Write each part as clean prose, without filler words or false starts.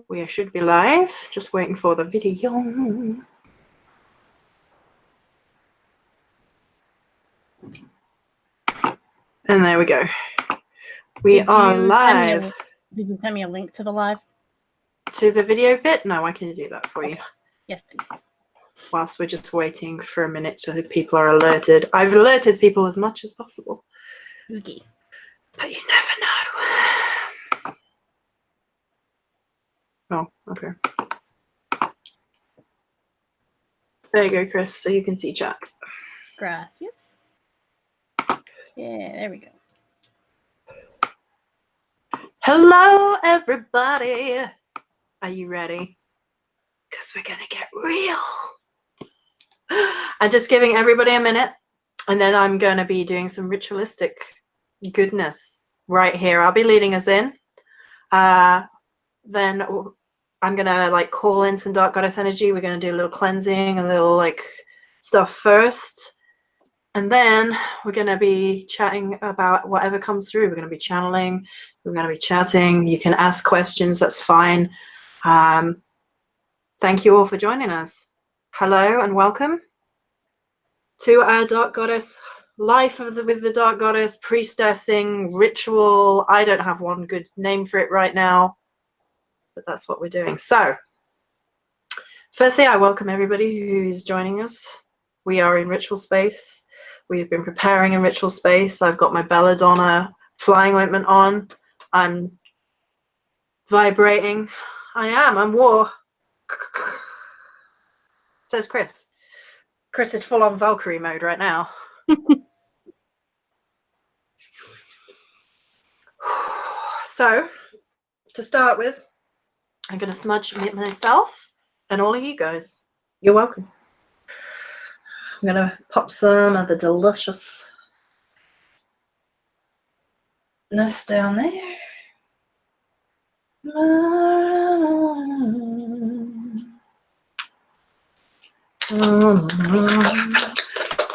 We should be live. Just waiting for the video. And there we go. We are live. Did you send me a link to the live? To the video bit? No, I can do that for you. Yes, please. Whilst we're just waiting for a minute so that people are alerted. I've alerted people as much as possible. Okay. But you never know. Oh, okay. There you go, Chris, so you can see chat. Gracias. Yeah, there we go. Hello, everybody. Are you ready? Because we're going to get real. I'm just giving everybody a minute, and then I'm going to be doing some ritualistic goodness right here. I'll be leading us in. Then I'm going to call in some dark goddess energy. We're going to do a little cleansing, a little stuff first. And then we're going to be chatting about whatever comes through. We're going to be channeling. We're going to be chatting. You can ask questions. That's fine. Thank you all for joining us. Hello and welcome to our Dark Goddess life with the Dark Goddess priestessing ritual. I don't have one good name for it right now, but that's what we're doing. So, firstly, I welcome everybody who's joining us. We are in ritual space. We've been preparing in ritual space. I've got my belladonna flying ointment on. I'm vibrating. I'm war. Says Chris. Chris is full on Valkyrie mode right now. So, to start with, I'm going to smudge myself and all of you guys. You're welcome. I'm going to pop some of the deliciousness down there.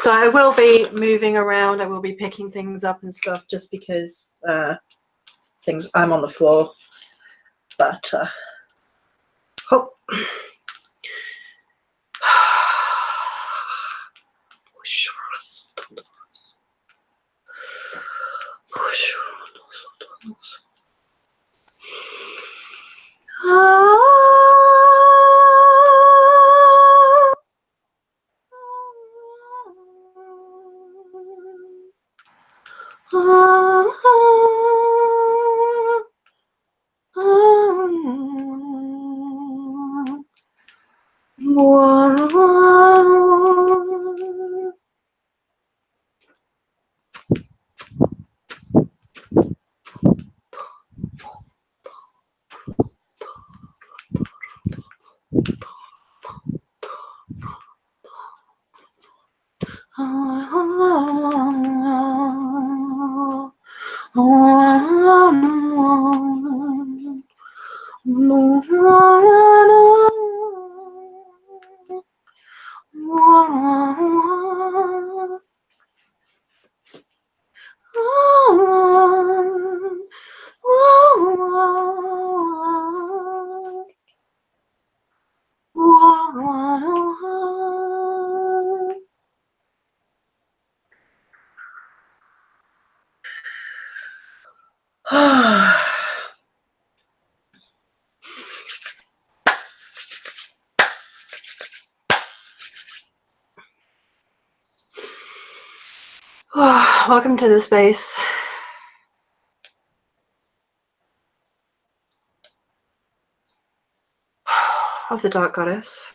So I will be moving around. I will be picking things up and stuff just because I'm on the floor. But hope. Welcome to the space. Of the Dark Goddess.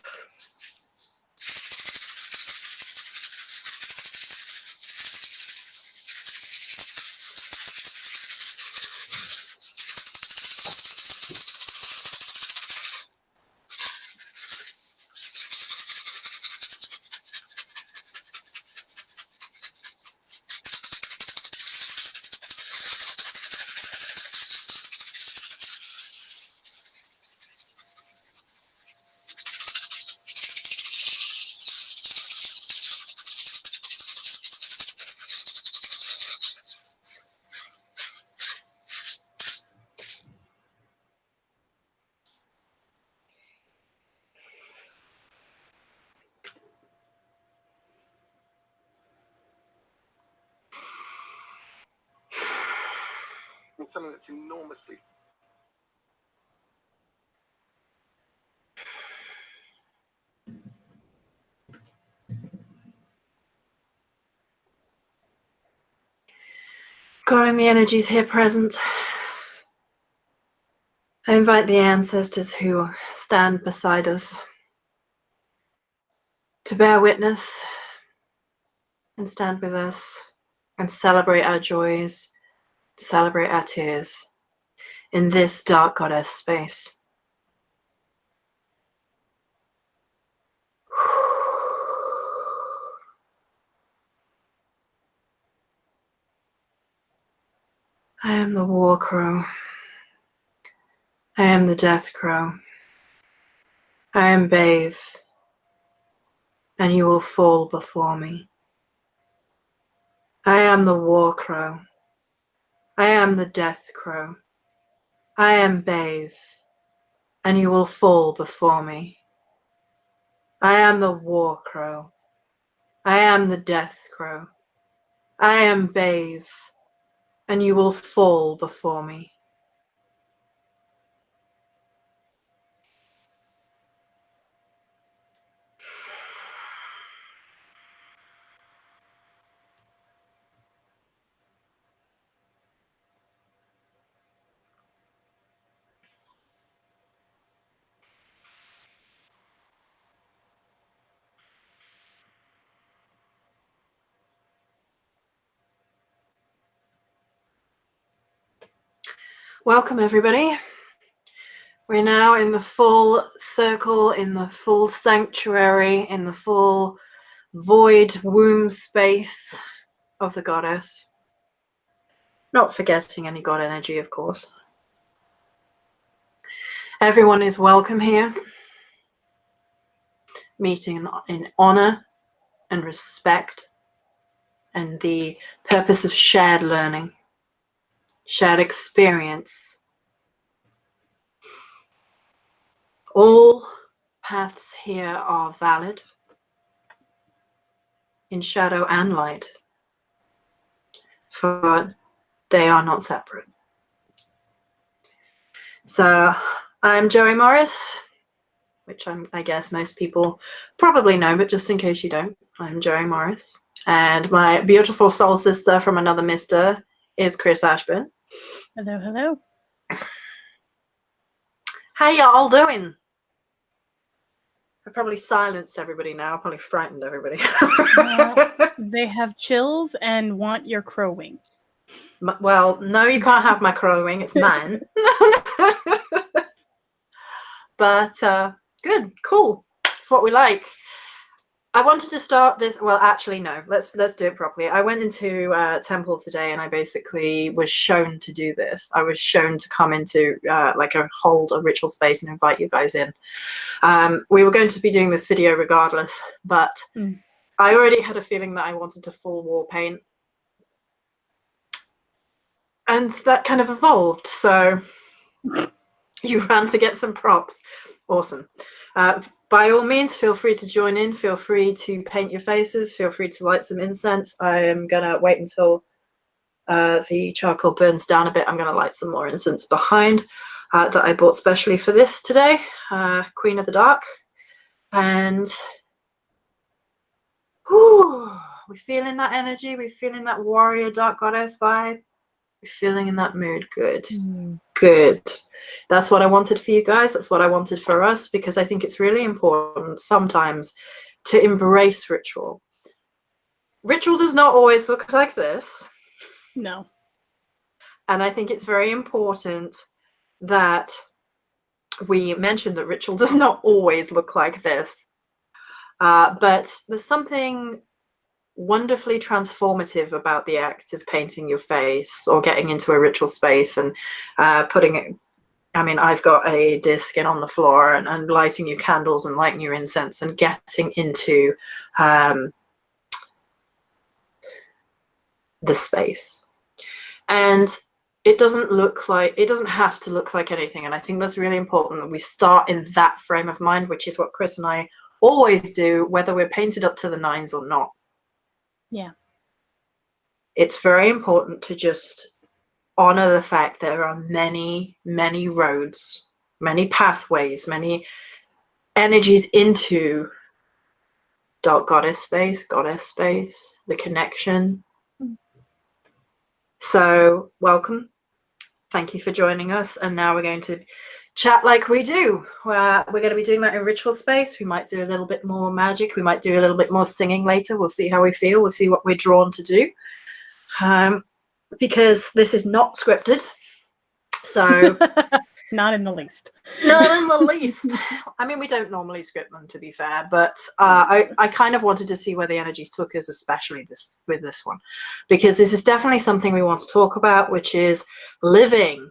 in something that's enormously... Calling the energies here present. I invite the ancestors who stand beside us to bear witness and stand with us and celebrate our joys, celebrate our tears in this dark goddess space. I am the war crow. I am the death crow. I am bathe, and you will fall before me. I am the war crow. I am the death crow. I am bathe, and you will fall before me. I am the war crow. I am the death crow. I am bathe, and you will fall before me. Welcome, everybody. We're now in the full circle, in the full sanctuary, in the full void womb space of the goddess. Not forgetting any god energy, of course. Everyone is welcome here, meeting in honor and respect and the purpose of shared learning, shared experience. All paths here are valid in shadow and light, for they are not separate. So I'm Joey Morris, which I guess most people probably know, but just in case you don't, I'm Joey Morris. And my beautiful soul sister from another mister is Cris Ashburn. Hello, hello. How y'all doing? I probably silenced everybody now. I probably frightened everybody. They have chills and want your crow wing. Well, no, you can't have my crow wing. It's mine. But good, cool. It's what we like. I wanted to start this. Well, actually, no. Let's do it properly. I went into temple today, and I basically was shown to do this. I was shown to come into hold a ritual space and invite you guys in. We were going to be doing this video regardless, but I already had a feeling that I wanted to full war paint, and that kind of evolved. So you ran to get some props. Awesome. By all means, feel free to join in. Feel free to paint your faces. Feel free to light some incense. I am going to wait until the charcoal burns down a bit. I'm going to light some more incense behind that I bought specially for this today. Queen of the Dark. And we're feeling that energy. We're feeling that warrior dark goddess vibe. We're feeling in that mood. Good. Good. That's what I wanted for you guys. That's what I wanted for us, because I think it's really important sometimes to embrace ritual. Ritual does not always look like this. No. And I think it's very important that we mention that ritual does not always look like this. But there's something wonderfully transformative about the act of painting your face or getting into a ritual space and putting it. I mean, I've got a disc in on the floor and lighting your candles and lighting your incense and getting into the space. And it doesn't have to look like anything. And I think that's really important that we start in that frame of mind, which is what Cris and I always do, whether we're painted up to the nines or not. Yeah. It's very important to just honor the fact there are many, many roads, many pathways, many energies into dark goddess space, the connection. So welcome. Thank you for joining us. And now we're going to chat like we do. We're going to be doing that in ritual space. We might do a little bit more magic. We might do a little bit more singing later. We'll see how we feel. We'll see what we're drawn to do. Because this is not scripted. So not in the least. Not in the least. I mean, we don't normally script them, to be fair, but I kind of wanted to see where the energies took us, especially with this one, because this is definitely something we want to talk about, which is living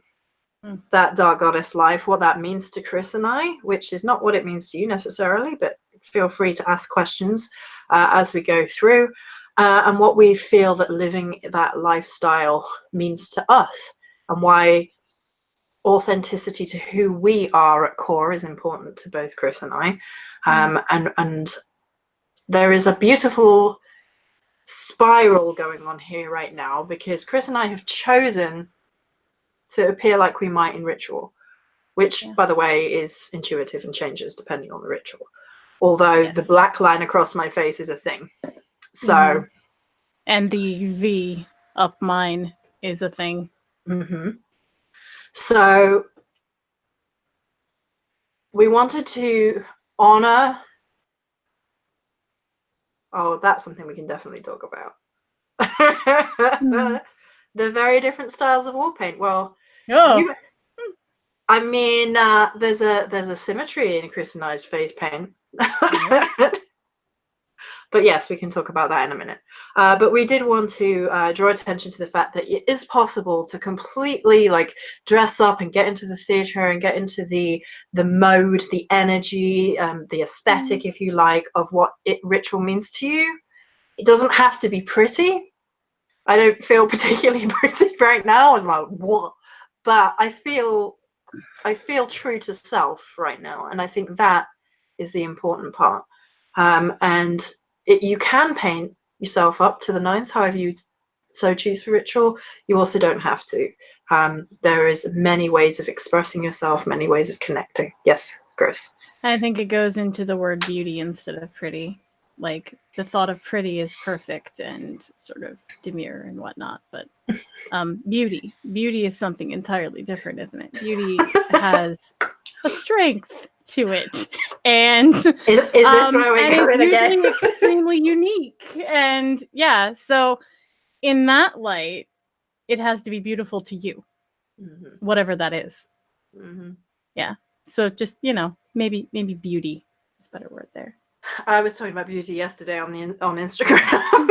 that dark goddess life, what that means to Cris and I, which is not what it means to you necessarily, but feel free to ask questions as we go through, and what we feel that living that lifestyle means to us, and why authenticity to who we are at core is important to both Cris and I. And there is a beautiful spiral going on here right now, because Cris and I have chosen to appear like we might in ritual, which, by the way, is intuitive and changes depending on the ritual. Although the black line across my face is a thing. So, and the V up mine is a thing. So we wanted to honor. Oh, that's something we can definitely talk about. The very different styles of war paint. Well, I mean, there's a symmetry in Cris and I's face paint. But yes, we can talk about that in a minute. But we did want to draw attention to the fact that it is possible to completely dress up and get into the theatre and get into the mode, the energy, the aesthetic, if you like, of what ritual means to you. It doesn't have to be pretty. I don't feel particularly pretty right now. I'm like, what? But I feel true to self right now, and I think that is the important part. And you can paint yourself up to the nines, however you so choose for ritual. You also don't have to. There is many ways of expressing yourself, many ways of connecting. Yes, Cris. I think it goes into the word beauty instead of pretty. Like, the thought of pretty is perfect and sort of demure and whatnot, but beauty is something entirely different, isn't it? Beauty has a strength to it, and is this where we're going again? It's extremely unique, and so in that light, it has to be beautiful to you, whatever that is. So just maybe beauty is a better word there. I was talking about beauty yesterday on Instagram.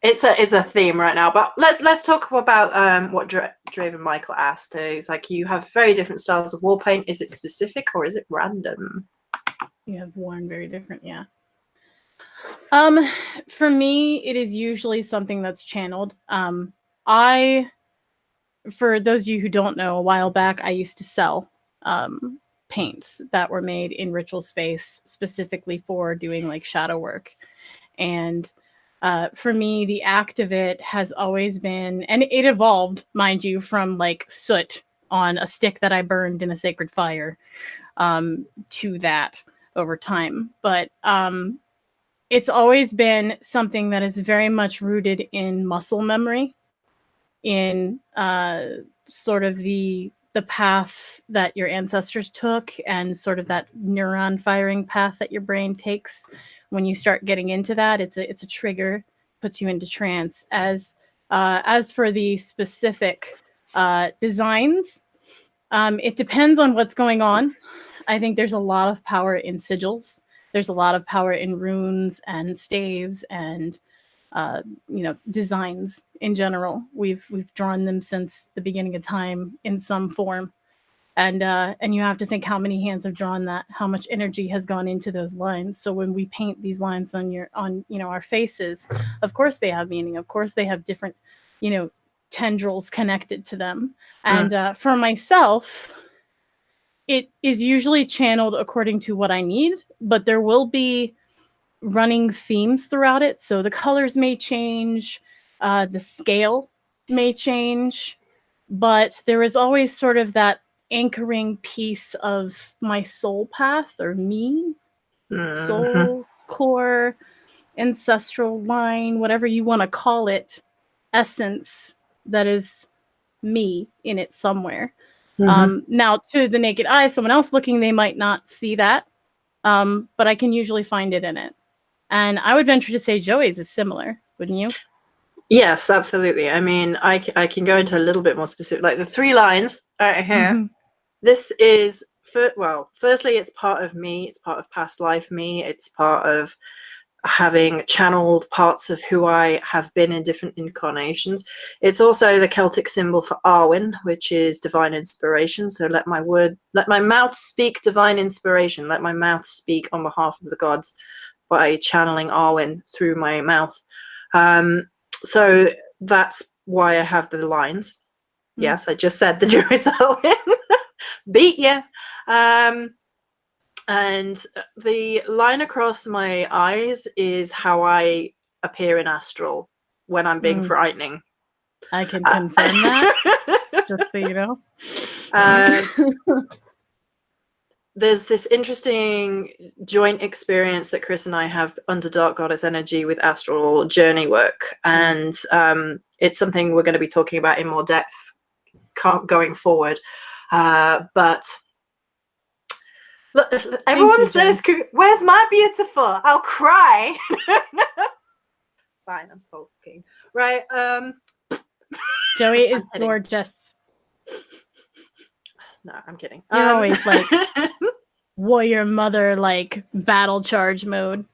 It's a theme right now, but let's talk about what Draven Michael asked. He's like, you have very different styles of war paint. Is it specific or is it random? You have one very different, For me, it is usually something that's channeled. For those of you who don't know, a while back I used to sell paints that were made in ritual space specifically for doing shadow work, and for me, the act of it has always been, and it evolved, mind you, from soot on a stick that I burned in a sacred fire to that over time. But it's always been something that is very much rooted in muscle memory, in sort of the path that your ancestors took, and sort of that neuron firing path that your brain takes. When you start getting into that, it's a trigger, puts you into trance. As for the specific designs, it depends on what's going on. I think there's a lot of power in sigils. There's a lot of power in runes and staves and designs in general. We've drawn them since the beginning of time in some form. And you have to think how many hands have drawn that, how much energy has gone into those lines. So when we paint these lines on our faces, of course they have meaning. Of course they have different, tendrils connected to them. And for myself, it is usually channeled according to what I need, but there will be running themes throughout it. So the colors may change, the scale may change, but there is always sort of that anchoring piece of my soul path or me, soul core, ancestral line, whatever you want to call it, essence that is me in it somewhere. Now, to the naked eye, someone else looking, they might not see that, but I can usually find it in it. And I would venture to say Joey's is similar, wouldn't you? Yes, absolutely. I mean, I can go into a little bit more specific, like the 3 lines right here. This is, firstly, it's part of me. It's part of past life me. It's part of having channeled parts of who I have been in different incarnations. It's also the Celtic symbol for Arwen, which is divine inspiration. So let my mouth speak divine inspiration. Let my mouth speak on behalf of the gods by channeling Arwen through my mouth. So that's why I have the lines. Yes, I just said the Druid's Arwen. Beat ya. And the line across my eyes is how I appear in Astral when I'm being frightening. I can confirm that, just so you know. There's this interesting joint experience that Cris and I have under Dark Goddess energy with astral journey work. And it's something we're going to be talking about in more depth going forward. But look, everyone says, where's my beautiful? I'll cry. Fine, I'm sulking. Right. Joey is gorgeous. No, I'm kidding. You're always like warrior mother, like battle charge mode.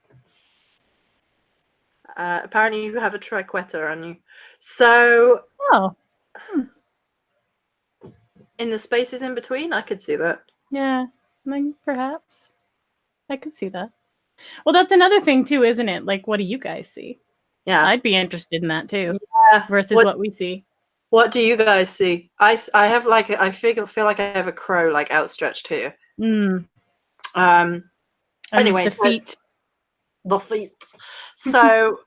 Apparently you have a triquetra on you. So in the spaces in between, I could see that. Yeah, perhaps. I could see that. Well, that's another thing too, isn't it? Like, what do you guys see? Yeah. I'd be interested in that too. Yeah. Versus what we see. What do you guys see? I have like I feel like I have a crow like outstretched here. Anyway, the feet. The feet. So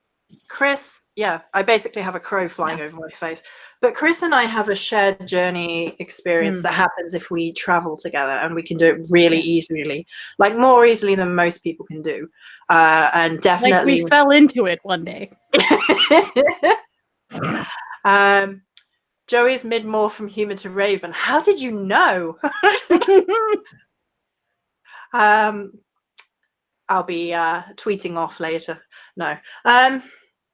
Cris, yeah, I basically have a crow flying over my face. But Cris and I have a shared journey experience that happens if we travel together, and we can do it really easily, like more easily than most people can do. And definitely, like we fell into it one day. Joey's mid-morph from human to raven. How did you know? I'll be tweeting off later. No.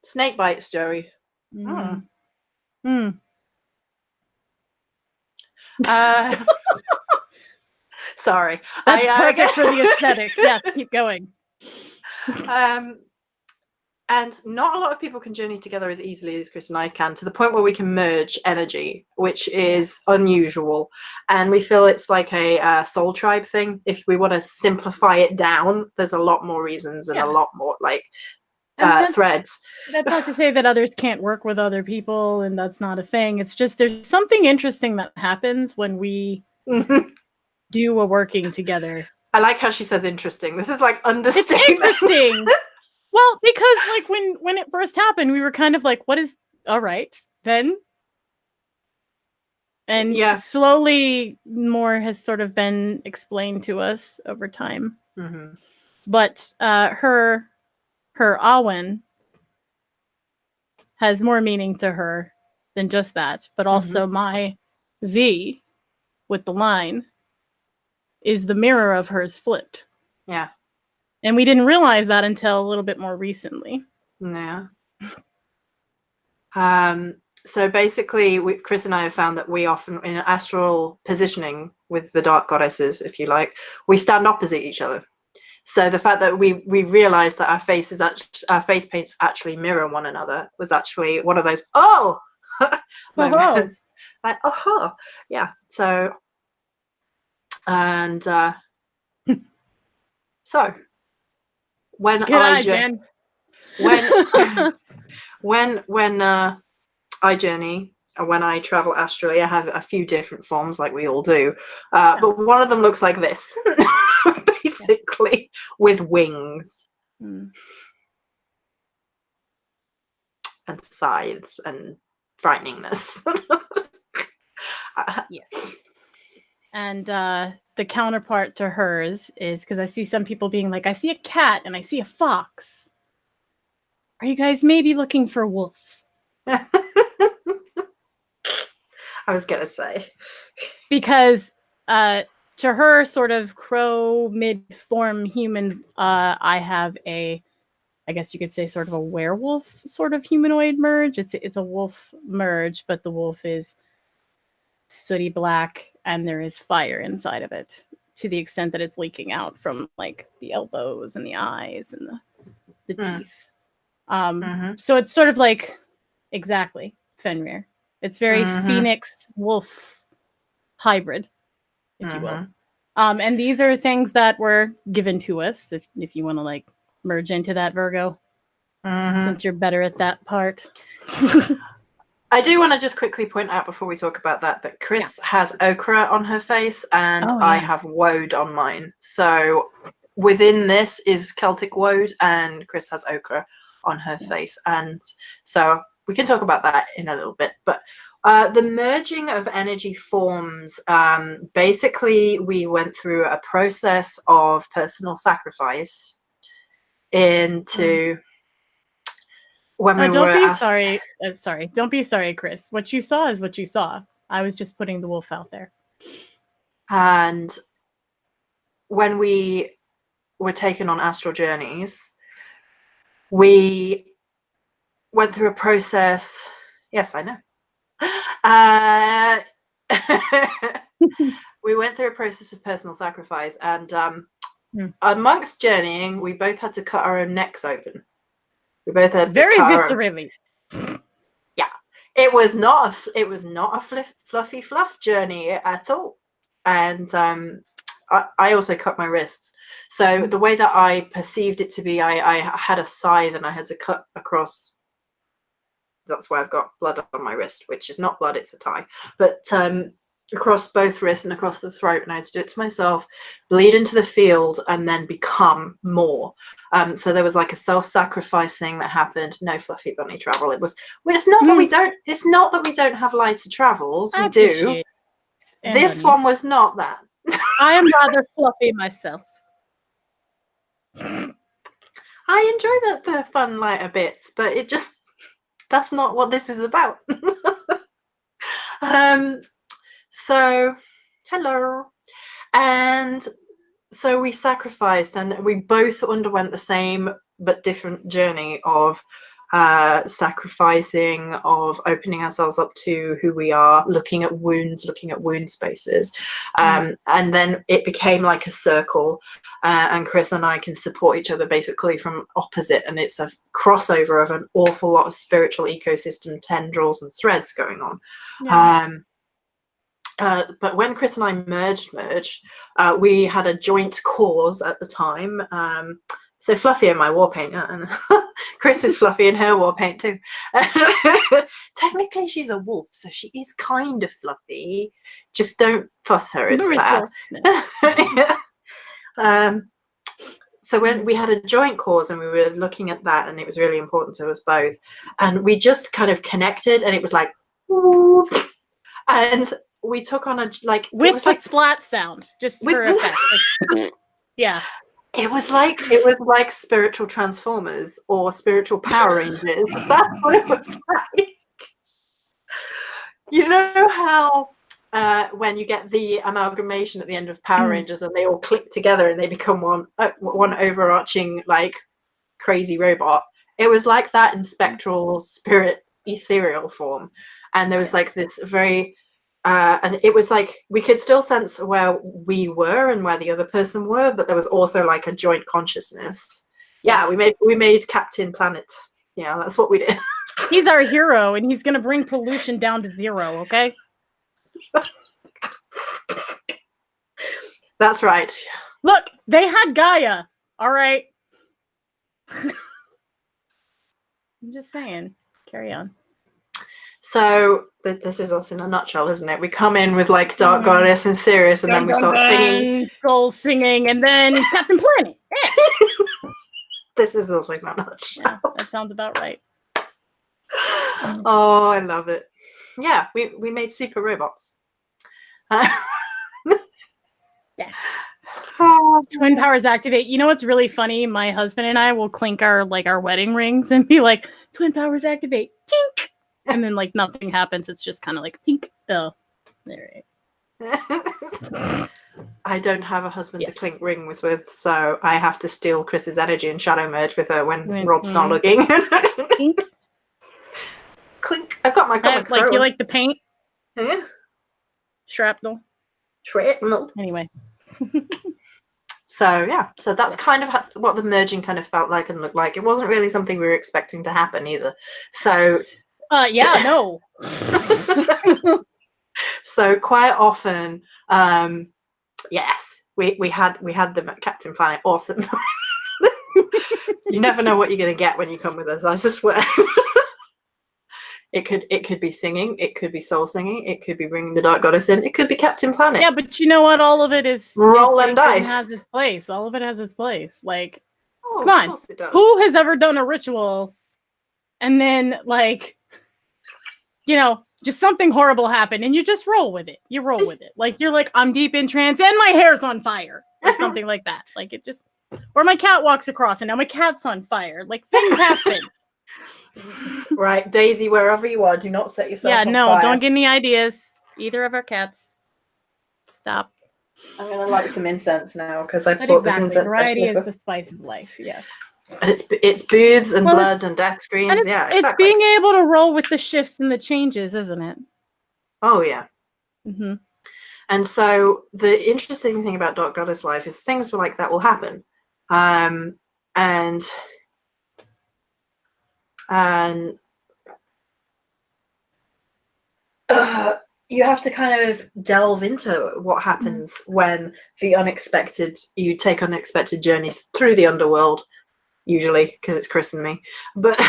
Snake bites, Joey. Sorry. That's perfect for the aesthetic. Yes, keep going. And not a lot of people can journey together as easily as Cris and I can, to the point where we can merge energy, which is unusual. And we feel it's like a soul tribe thing. If we want to simplify it down, there's a lot more reasons and a lot more like threads. That's not to say that others can't work with other people and that's not a thing. It's just there's something interesting that happens when we do a working together. I like how she says interesting. This is like understatement. It's interesting. Well, because like when it first happened, we were kind of like, what is all right then? And slowly more has sort of been explained to us over time. But her Awen has more meaning to her than just that. But also my V with the line is the mirror of hers flipped. Yeah. And we didn't realize that until a little bit more recently. Yeah. So basically, Cris and I have found that we often, in astral positioning with the dark goddesses, if you like, we stand opposite each other. So the fact that we realized that our face paints actually mirror one another was actually one of those moments. Like, yeah. So, and so. When I journey, when I journey, or when I travel astrally, I have a few different forms, like we all do. But one of them looks like this, basically, with wings and scythes and frighteningness. Yes. And the counterpart to hers is, because I see some people being like, I see a cat and I see a fox. Are you guys maybe looking for a wolf? I was gonna say, because to her sort of crow mid-form human, I have a, I guess you could say, sort of a werewolf sort of humanoid merge. It's a wolf merge, but the wolf is sooty black and there is fire inside of it, to the extent that it's leaking out from like the elbows and the eyes and the teeth. So it's sort of like, exactly, Fenrir. It's very phoenix wolf hybrid, if you will. And these are things that were given to us, if you want to like merge into that, Virgo, since you're better at that part. I do want to just quickly point out before we talk about that Cris has ochre on her face and I have woad on mine. So within this is Celtic woad and Cris has ochre on her face. And so we can talk about that in a little bit. But the merging of energy forms, basically we went through a process of personal sacrifice into... When we don't were be sorry. Sorry. Don't be sorry, Cris. What you saw is what you saw. I was just putting the wolf out there. And when we were taken on astral journeys, we went through a process. Yes, I know. We went through a process of personal sacrifice, and amongst journeying, we both had to cut our own necks open. We both had very viscerally. Yeah, it was not a fluffy fluff journey at all, and I also cut my wrists. So the way that I perceived it to be, I had a scythe and I had to cut across. That's why I've got blood on my wrist, which is not blood; it's a tie. But across both wrists and across the throat, and I had to do it to myself, bleed into the field, and then become more. So there was like a self-sacrifice thing that happened. No fluffy bunny travel. It's not that we don't. It's not that we don't have lighter travels. We do. This one was not that. I am rather fluffy myself. I enjoy the fun lighter bits, but that's not what this is about. So, hello. And so we sacrificed, and we both underwent the same but different journey of sacrificing, of opening ourselves up to who we are, looking at wound spaces. And then it became like a circle, and Cris and I can support each other basically from opposite, and it's a crossover of an awful lot of spiritual ecosystem tendrils and threads going on. But when Cris and I merged, we had a joint cause at the time. So Fluffy in my war paint, and Cris is Fluffy in her war paint too. Technically, she's a wolf, so she is kind of fluffy. Just don't fuss her; it's bad. So when we had a joint cause and we were looking at that, and it was really important to us both, and we just kind of connected, and it was like, whoop, and we took on a like with the splat sound just for effect. Like, yeah. It was like spiritual Transformers or spiritual Power Rangers. That's what it was like. You know how when you get the amalgamation at the end of Power Rangers and they all click together and they become one overarching like crazy robot? It was like that in spectral spirit ethereal form, and there was like this very and it was like we could still sense where we were and where the other person were, but there was also like a joint consciousness. Yeah, we made Captain Planet. Yeah, that's what we did. He's our hero, and he's gonna bring pollution down to zero. Okay. That's right. Look, they had Gaia. All right. I'm just saying. Carry on. So this is us in a nutshell, isn't it? We come in with like Dark Goddess and Sirius, and then we start singing. Soul singing, and then Captain Planet. This is us in a nutshell. Yeah, that sounds about right. Oh, I love it. yeah, we made super robots. Yes. Oh, Twin powers activate. You know what's really funny? My husband and I will clink our wedding rings and be like, twin powers activate. Tink! And then like nothing happens. It's just kind of like pink. Oh, there. I don't have a husband to Yes. clink rings with, so I have to steal Chris's energy and shadow merge with her when Rob's not looking. Pink. Clink. I've got my Like crow. you like the paint? Yeah. Shrapnel. Shrapnel. Anyway. So yeah, so that's kind of what the merging kind of felt like and looked like. It wasn't really something we were expecting to happen either. So yeah, no. So quite often, yes, we had them at Captain Planet. Awesome. You never know what you're going to get when you come with us, I swear. It could be singing, it could be soul singing, it could be bringing the Dark Goddess in, it could be Captain Planet. Yeah, but you know what? All of it is rolling dice. Has its place. All of it has its place. Like, come on, of course it does. Who has ever done a ritual and then like, just something horrible happened and you just roll with it. You roll with it. Like you're like, I'm deep in trance and my hair's on fire or something like that. Like it just, or my cat walks across and now my cat's on fire. Like things happen. Right, Daisy, wherever you are, do not set yourself on fire. Don't get any ideas. Either of our cats. Stop. I'm gonna light some incense now because I bought this incense. Variety is the spice of life. Yes. And it's boobs and blood and death screams. And yeah, exactly. It's being able to roll with the shifts and the changes, isn't it? Oh yeah. Mm-hmm. And so the interesting thing about Dark Goddess life is things like that will happen, and you have to kind of delve into what happens when you take unexpected journeys through the underworld, usually because it's Cris and me, but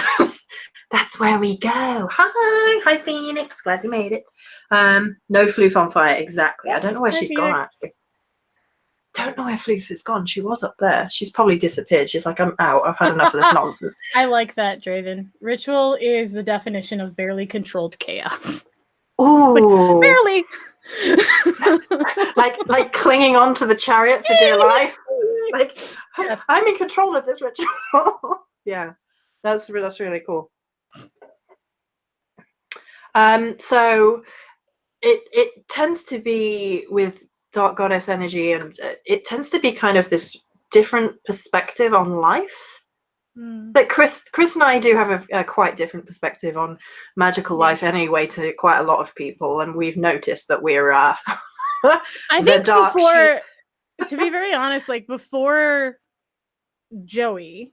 that's where we go. Hi Phoenix, glad you made it. No Floof on fire, exactly. I don't know where she's gone actually. Don't know where Floof has gone. She was up there. She's probably disappeared. She's like, I'm out. I've had enough of this nonsense. I like that, Draven. Ritual is the definition of barely controlled chaos. Ooh, barely. like clinging on to the chariot for dear life. Like, yes. I'm in control of this ritual. Yeah, that's really cool. So it tends to be with Dark Goddess energy, and it tends to be kind of this different perspective on life. That Cris and I do have a quite different perspective on magical life anyway to quite a lot of people, and we've noticed that we're I think before to be very honest, like before Joey,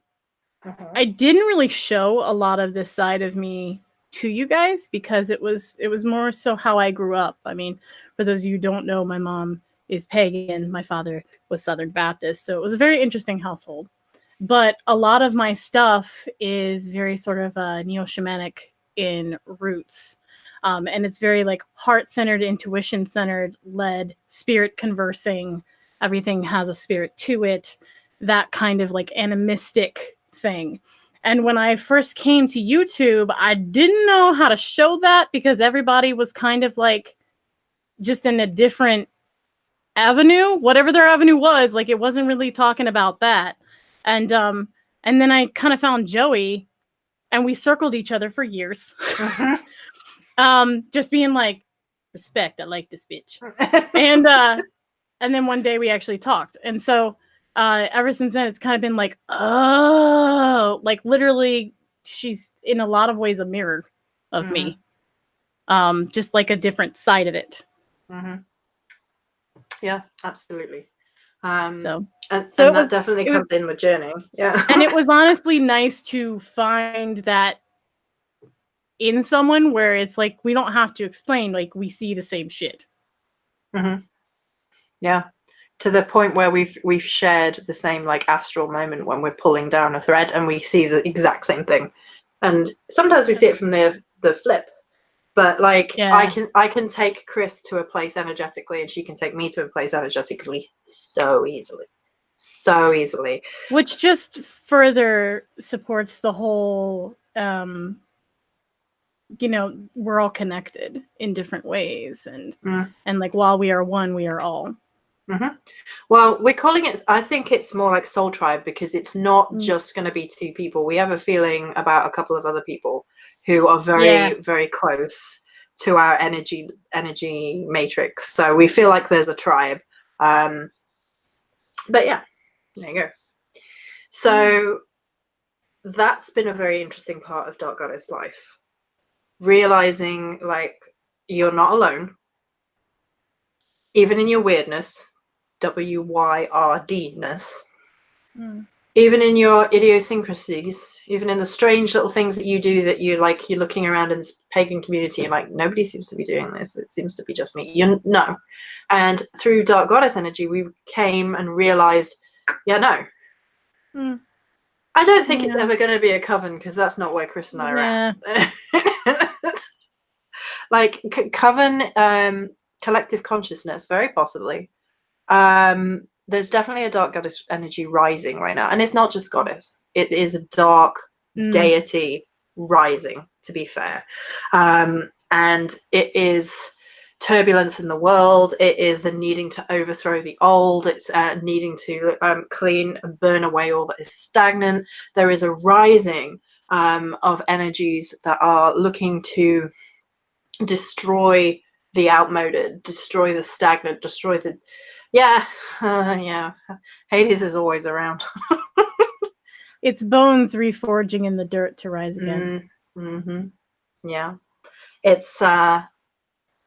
I didn't really show a lot of this side of me to you guys because it was more so how I grew up. I mean, for those of you who don't know, my mom is pagan, my father was Southern Baptist, so it was a very interesting household. But a lot of my stuff is very sort of neo-shamanic in roots. And it's very like heart-centered, intuition-centered, led, spirit conversing. Everything has a spirit to it. That kind of like animistic thing. And when I first came to YouTube, I didn't know how to show that because everybody was kind of like just in a different avenue, whatever their avenue was. Like it wasn't really talking about that. And then I kind of found Joey and we circled each other for years. Just being like, respect, I like this bitch. And then one day we actually talked. And so ever since then, it's kind of been like, oh, like literally she's in a lot of ways a mirror of me. Just like a different side of it. Yeah, absolutely. So that definitely comes in with journeying. Yeah. And it was honestly nice to find that in someone where it's like we don't have to explain, like we see the same shit. Yeah. To the point where we've shared the same like astral moment when we're pulling down a thread and we see the exact same thing. And sometimes we see it from the flip. But like I can take Cris to a place energetically and she can take me to a place energetically so easily. So easily. Which just further supports the whole we're all connected in different ways, and Mm. and like while we are one, we are all. Mm-hmm. Well, we're calling it, I think it's more like soul tribe, because it's not Mm. just going to be two people. We have a feeling about a couple of other people who are very, Yeah. very close to our energy matrix. So we feel like there's a tribe. But yeah, there you go. So that's been a very interesting part of Dark Goddess life. Realizing like you're not alone, even in your weirdness, WYRD-ness. Even in your idiosyncrasies, even in the strange little things that you do, that you're looking around in this pagan community and like, nobody seems to be doing this. It seems to be just me. You know. And through Dark Goddess energy, we came and realized, yeah, no. I don't think it's ever going to be a coven, because that's not where Cris and I are at. Like coven, collective consciousness, very possibly. There's definitely a dark goddess energy rising right now, and it's not just goddess, it is a dark deity rising, to be fair. And it is turbulence in the world, it is the needing to overthrow the old, it's needing to clean and burn away all that is stagnant. There is a rising of energies that are looking to destroy the outmoded, destroy the stagnant, destroy the yeah. Hades is always around. It's bones reforging in the dirt to rise again. Yeah, it's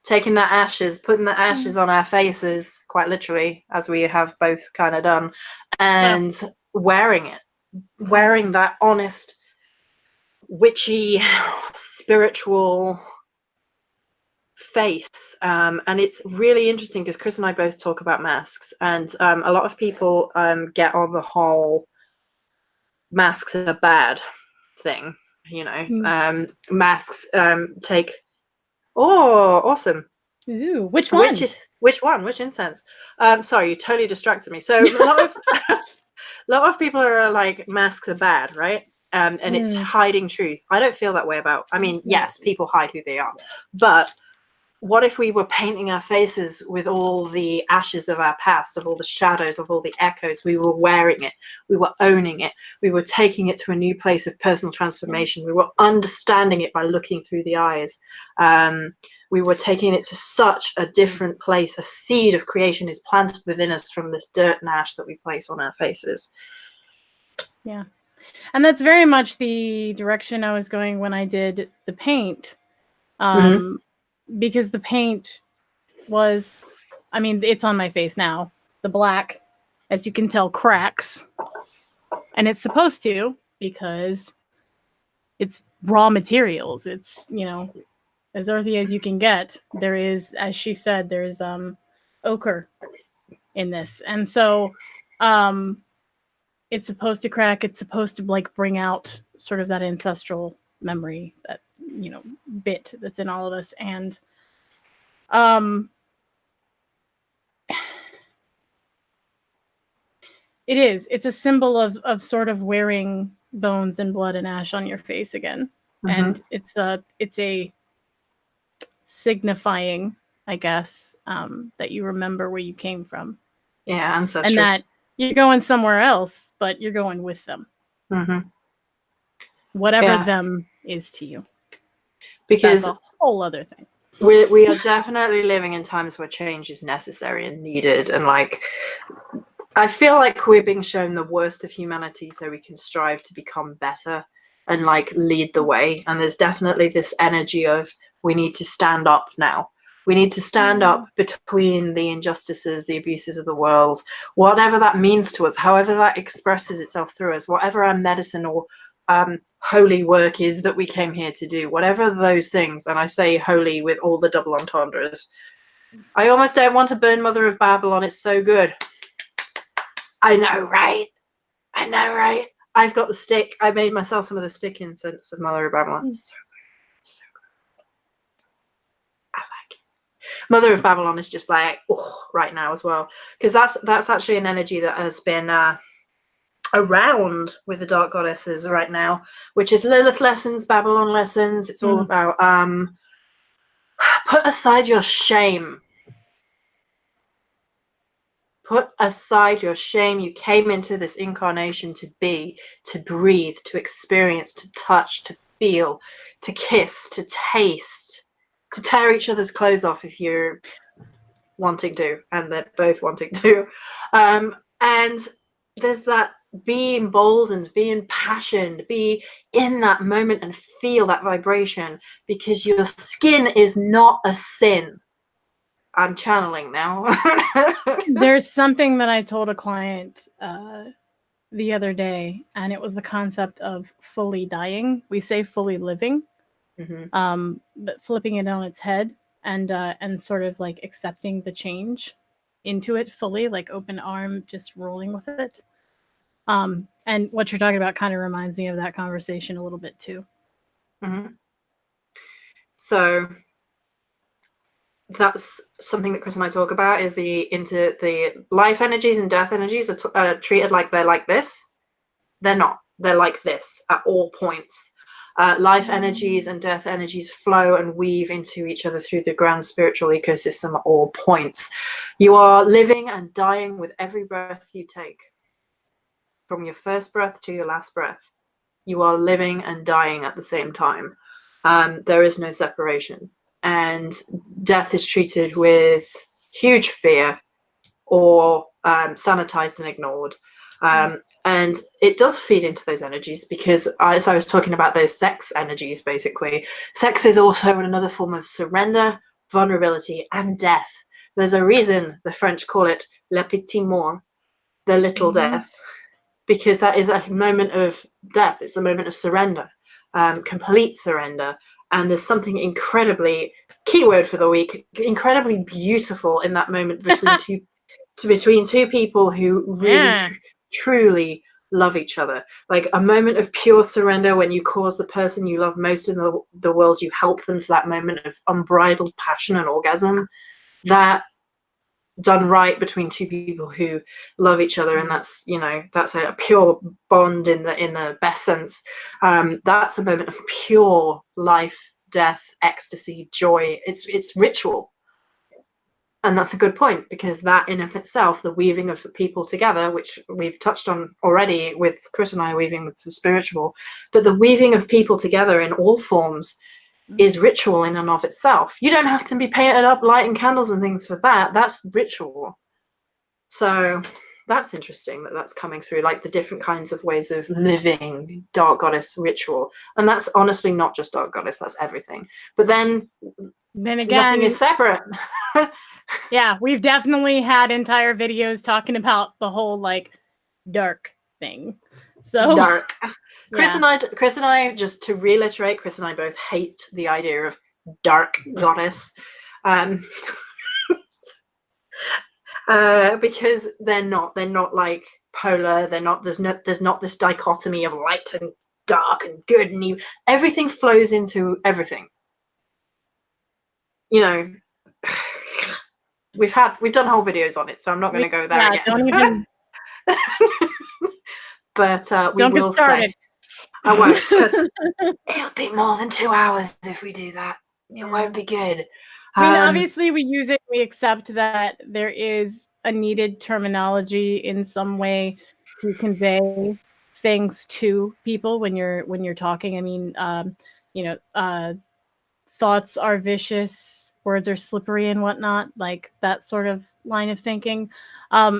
taking that ashes, putting the ashes on our faces, quite literally, as we have both kind of done, and wearing it, wearing that honest, witchy, spiritual face. And it's really interesting because Cris and I both talk about masks, and a lot of people get on the whole masks are bad thing, masks take awesome. Ooh, which one? Which incense? Sorry, you totally distracted me. So a lot of people are like, masks are bad, right? And it's hiding truth. I don't feel that way about, I mean, yes, people hide who they are, but what if we were painting our faces with all the ashes of our past, of all the shadows, of all the echoes? We were wearing it, we were owning it, we were taking it to a new place of personal transformation, we were understanding it by looking through the eyes. We were taking it to such a different place. A seed of creation is planted within us from this dirt and ash that we place on our faces. Yeah. And that's very much the direction I was going when I did the paint. Because the paint was, I mean, it's on my face now. The black, as you can tell, cracks. And it's supposed to, because it's raw materials. It's, as earthy as you can get. There is, as she said, there's ochre in this. And so it's supposed to crack. It's supposed to like bring out sort of that ancestral memory, that, bit that's in all of us. And it's a symbol of sort of wearing bones and blood and ash on your face again. And it's a signifying, I guess, that you remember where you came from. Yeah, ancestral. And that you're going somewhere else, but you're going with them. Whatever them is to you. Because that's a whole other thing. We are definitely living in times where change is necessary and needed, and like, I feel like we're being shown the worst of humanity so we can strive to become better and like lead the way. And there's definitely this energy of, we need to stand up now. We need to stand up between the injustices, the abuses of the world, whatever that means to us, however that expresses itself through us, whatever our medicine or holy work is that we came here to do, whatever those things. And I say holy with all the double entendres. I almost don't want to burn Mother of Babylon. It's so good. I know, right? I know, right? I've got the stick. I made myself some of the stick incense of Mother of Babylon. So good. So good. I like it. Mother of Babylon is just like, right now as well. Because that's actually an energy that has been around with the dark goddesses right now, which is Lilith lessons, Babylon lessons. It's all about put aside your shame. Put aside your shame. You came into this incarnation to be, to breathe, to experience, to touch, to feel, to kiss, to taste, to tear each other's clothes off if you're wanting to, and they're both wanting to. And there's that, be emboldened, be impassioned, be in that moment and feel that vibration, because your skin is not a sin. I'm channeling now. There's something that I told a client the other day, and it was the concept of fully dying. We say fully living, but flipping it on its head and sort of like accepting the change into it fully, like open arm, just rolling with it. And what you're talking about kind of reminds me of that conversation a little bit too. So that's something that Cris and I talk about, is the life energies and death energies are treated like they're like this. They're not. They're like this at all points. Life energies and death energies flow and weave into each other through the grand spiritual ecosystem at all points. You are living and dying with every breath you take. From your first breath to your last breath, you are living and dying at the same time. There is no separation. And death is treated with huge fear or sanitized and ignored. And it does feed into those energies, because as I was talking about those sex energies, basically, sex is also another form of surrender, vulnerability, and death. There's a reason the French call it le petit mort, the little death, because that is a moment of death. It's a moment of surrender, complete surrender. And there's something incredibly, keyword for the week, incredibly beautiful in that moment between two people who really truly love each other. Like a moment of pure surrender when you cause the person you love most in the world, you help them to that moment of unbridled passion and orgasm. That done right between two people who love each other, and that's, you know, that's a pure bond in the best sense. That's a moment of pure life, death, ecstasy, joy. It's ritual. And that's a good point, because that in of itself, the weaving of the people together, which we've touched on already with Cris and I weaving with the spiritual, but the weaving of people together in all forms is ritual in and of itself. You don't have to be painted up, lighting candles and things for that. That's ritual. So that's interesting that that's coming through, like the different kinds of ways of living dark goddess ritual. And that's honestly not just dark goddess, that's everything. But then again, nothing is separate. Yeah, we've definitely had entire videos talking about the whole like dark thing. So dark. Cris and I, just to reiterate, Cris and I both hate the idea of dark goddess, because they're not like polar. There's not this dichotomy of light and dark and good and evil. Everything flows into everything. You know, we've done whole videos on it, so I'm not going to go there again. Don't even. But we don't will get started. say. I won't, because it'll be more than 2 hours if we do that. It won't be good. I mean, obviously we use it. We accept that there is a needed terminology in some way to convey things to people when you're talking. I mean, thoughts are vicious, words are slippery, and whatnot, like that sort of line of thinking.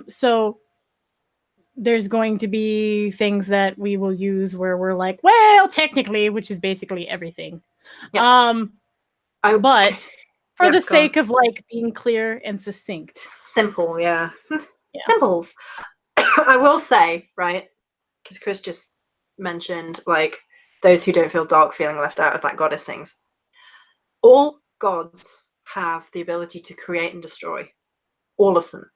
So there's going to be things that we will use where we're like, well, technically, which is basically everything. But for the sake of like being clear and succinct. Simple, yeah. Simples. I will say, right, because Cris just mentioned like those who don't feel dark feeling left out of that goddess things. All gods have the ability to create and destroy. All of them.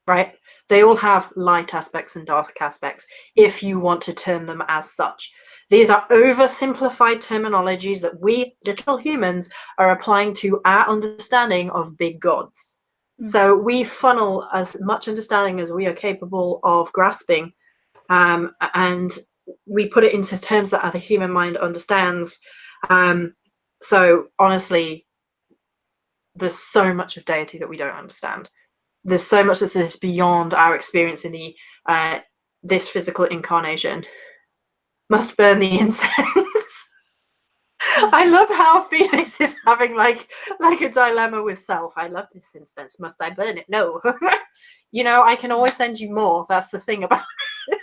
Right? They all have light aspects and dark aspects, if you want to term them as such. These are oversimplified terminologies that we little humans are applying to our understanding of big gods. So we funnel as much understanding as we are capable of grasping and we put it into terms that the human mind understands. So honestly, there's so much of deity that we don't understand. There's so much that's beyond our experience in the this physical incarnation. Must burn the incense. I love how Felix is having like a dilemma with self. I love this incense. Must I burn it? No. You know, I can always send you more. That's the thing about it.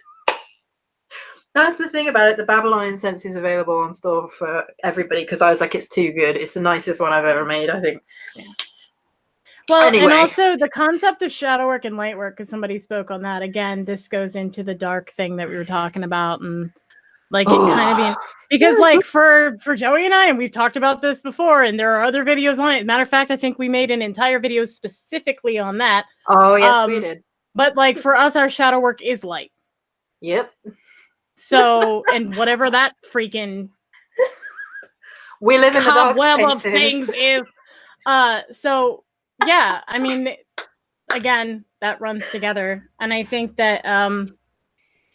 That's the thing about it. The Babylon incense is available on store for everybody because I was like, it's too good. It's the nicest one I've ever made, I think. Yeah. Well, anyway. And also the concept of shadow work and light work, because somebody spoke on that. Again, this goes into the dark thing that we were talking about, and like it kind of being, because like for Joey and I, and we've talked about this before, and there are other videos on it. Matter of fact, I think we made an entire video specifically on that. Oh yes, we did. But like for us, our shadow work is light. Yep. So, and whatever that freaking we live in the dark web spaces. of things is. So yeah, I mean, again, that runs together, and I think that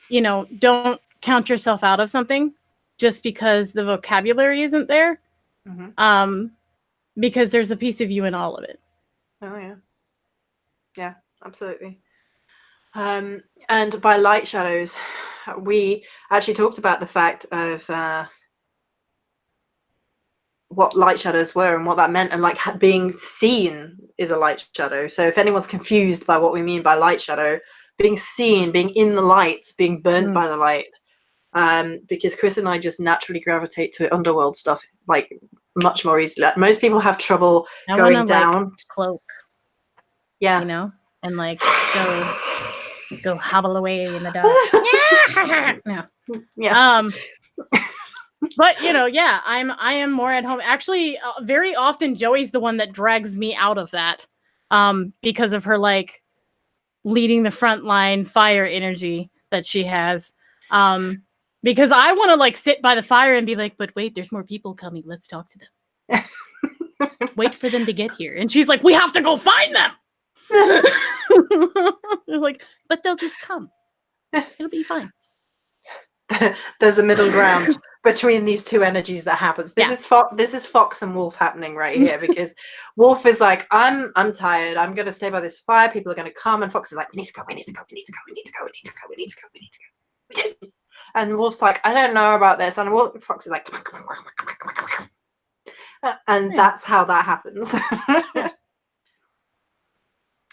you know, don't count yourself out of something just because the vocabulary isn't there. Because there's a piece of you in all of it. Oh yeah. Yeah, absolutely. And by light shadows, we actually talked about the fact of what light shadows were and what that meant, and like being seen is a light shadow. So if anyone's confused by what we mean by light shadow, being seen, being in the light, being burnt by the light, because Cris and I just naturally gravitate to underworld stuff like much more easily. Like, most people have trouble going down. Like, cloak. Yeah. You know, and like go hobble away in the dark. Yeah. Yeah. But you know, yeah, I am more at home. Actually, very often Joey's the one that drags me out of that, because of her like leading the front line fire energy that she has. Because I want to like sit by the fire and be like, but wait, there's more people coming. Let's talk to them. Wait for them to get here. And she's like, we have to go find them. Like, but they'll just come. It'll be fine. There's a middle ground between these two energies that happens. This is Fox and Wolf happening right here, because Wolf is like, I'm tired. I'm gonna stay by this fire. People are gonna come, and Fox is like, we need to go. We need to go. We need to go. We need to go. We need to go. We need to go. We need to go. And Wolf's like, I don't know about this. And Fox is like, come on. And that's how that happens.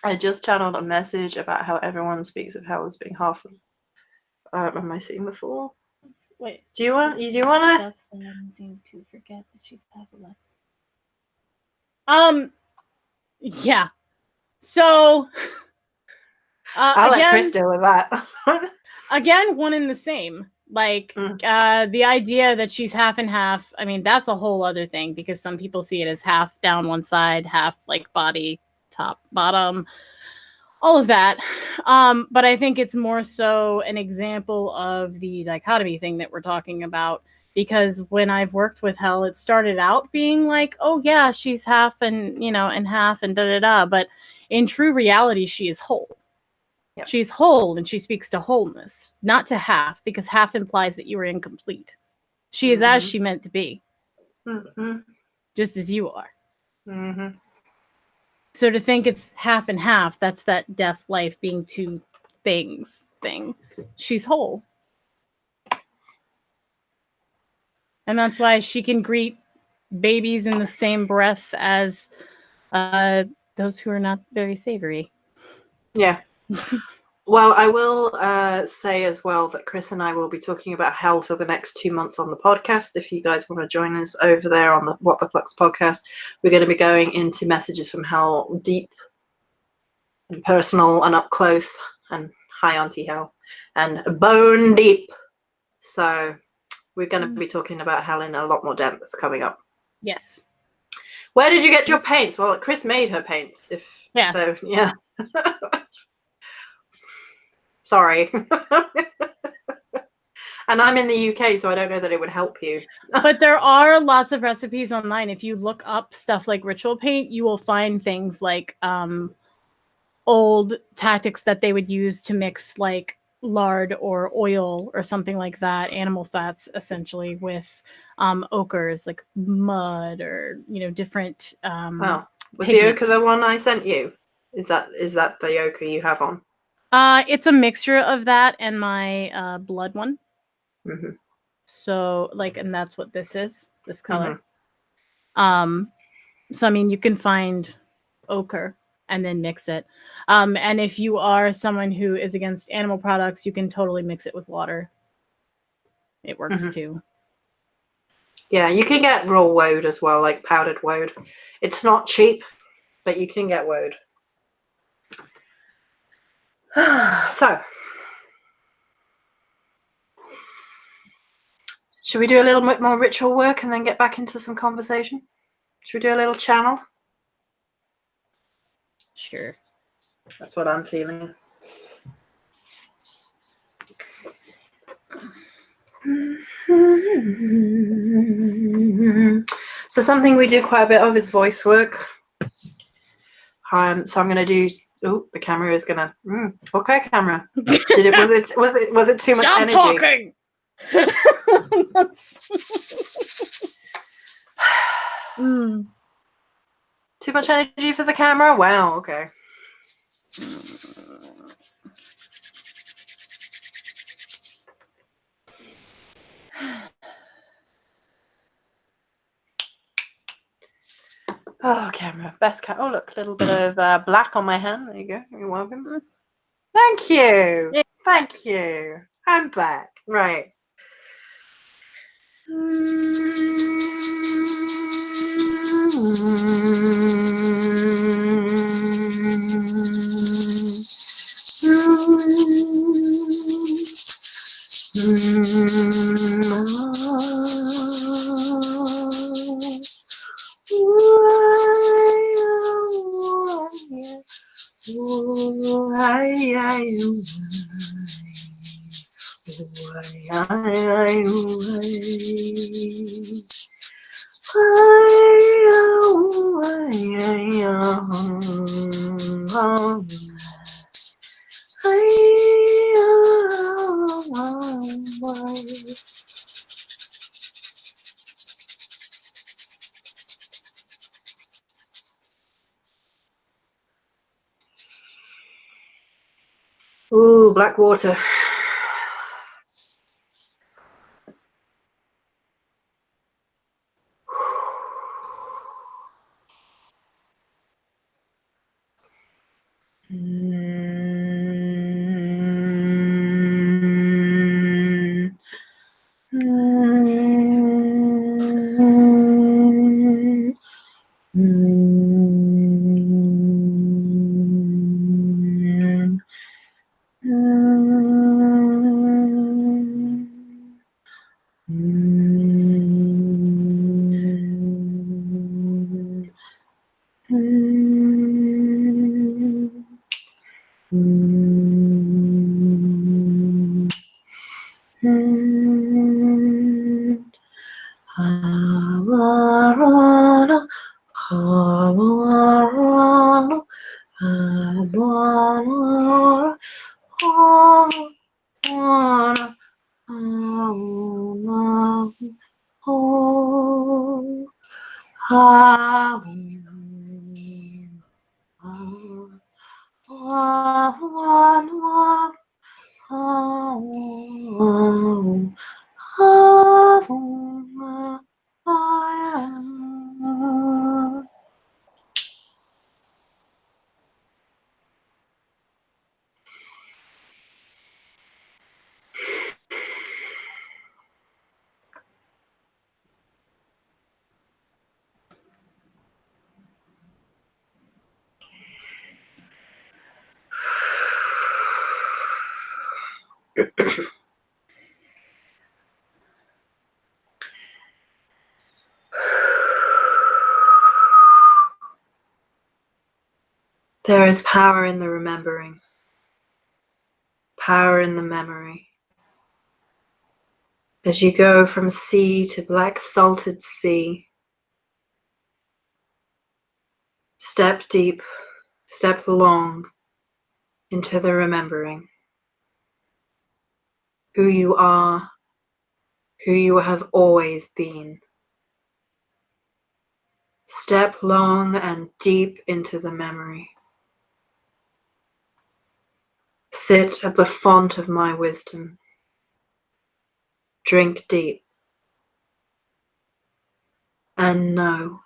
I just channeled a message about how everyone speaks of hell as being half. Am I seeing the fool? Wait. Do you want to? Seem to forget that she's half alive. Yeah. So. I'll let Cris deal with that. Again, one and the same. Like the idea that she's half and half. I mean, that's a whole other thing, because some people see it as half down one side, half like body, top, bottom, all of that. But I think it's more so an example of the dichotomy thing that we're talking about. Because when I've worked with hell, it started out being like, oh yeah, she's half and, you know, and half and da-da-da. But in true reality, she is whole. Yep. She's whole, and she speaks to wholeness, not to half, because half implies that you are incomplete. She is as she meant to be, just as you are. So to think it's half and half, that's that death, life being two things thing. She's whole. And that's why she can greet babies in the same breath as those who are not very savory. Yeah. Well, I will say as well that Cris and I will be talking about hell for the next 2 months on the podcast. If you guys want to join us over there on the What the Flux podcast, we're going to be going into messages from hell, deep and personal and up close and high auntie hell and bone deep. So we're going to be talking about hell in a lot more depth coming up. Yes. Where did you get your paints? Well, Cris made her paints. Yeah. Sorry. And I'm in the UK, so I don't know that it would help you. But there are lots of recipes online. If you look up stuff like ritual paint, you will find things like old tactics that they would use to mix like lard or oil or something like that, animal fats essentially, with ochres like mud or different Wow. Was pigments. the ochre the one I sent you? Is that the ochre you have on? It's a mixture of that and my blood one. Mm-hmm. So and that's what this is, this color. Mm-hmm. So I mean, you can find ochre and then mix it. And if you are someone who is against animal products, you can totally mix it with water. It works too. Yeah, you can get raw woad as well, like powdered woad. It's not cheap, but you can get woad. So, should we do a little bit more ritual work and then get back into some conversation? Should we do a little channel? Sure. That's what I'm feeling. So something we do quite a bit of is voice work. So I'm going to do. Oh, the camera is going to. Okay, camera. Was it too much energy? Stop talking. Too much energy for the camera? Wow. Okay. Oh, camera. Best cat. Oh, look, a little bit of black on my hand. There you go. You're welcome. Thank you. Yeah. Thank you. I'm back. Right. Ooh, black water. There is power in the remembering, power in the memory. As you go from sea to black salted sea, step deep, step long into the remembering. who you are, who you have always been. Step long and deep into the memory. Sit at the font of my wisdom. Drink deep. And know.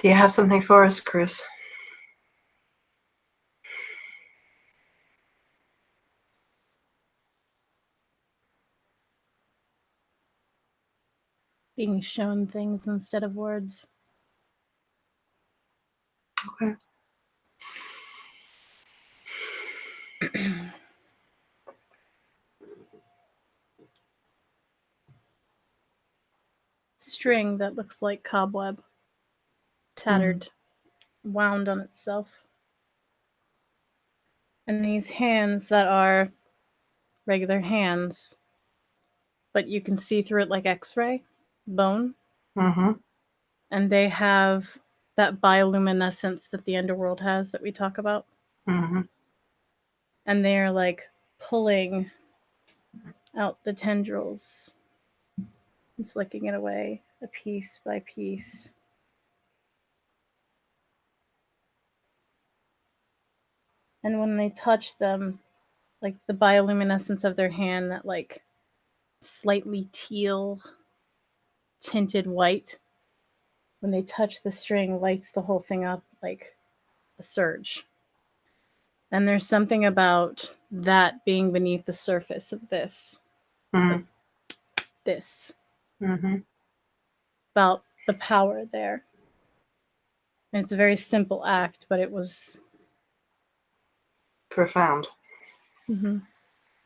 Do you have something for us, Cris? Being shown things instead of words. Okay. String that looks like cobweb. Tattered, wound on itself. And these hands that are regular hands, but you can see through it like X-ray, bone. Mm-hmm. And they have that bioluminescence that the underworld has that we talk about. Mm-hmm. And they're like pulling out the tendrils and flicking it away, a piece by piece. And when they touch them, like the bioluminescence of their hand, that like slightly teal tinted white, when they touch the string, lights the whole thing up like a surge. And there's something about that being beneath the surface of this. Mm-hmm. This. Mm-hmm. About the power there. And it's a very simple act, but it was Profound. Mm-hmm.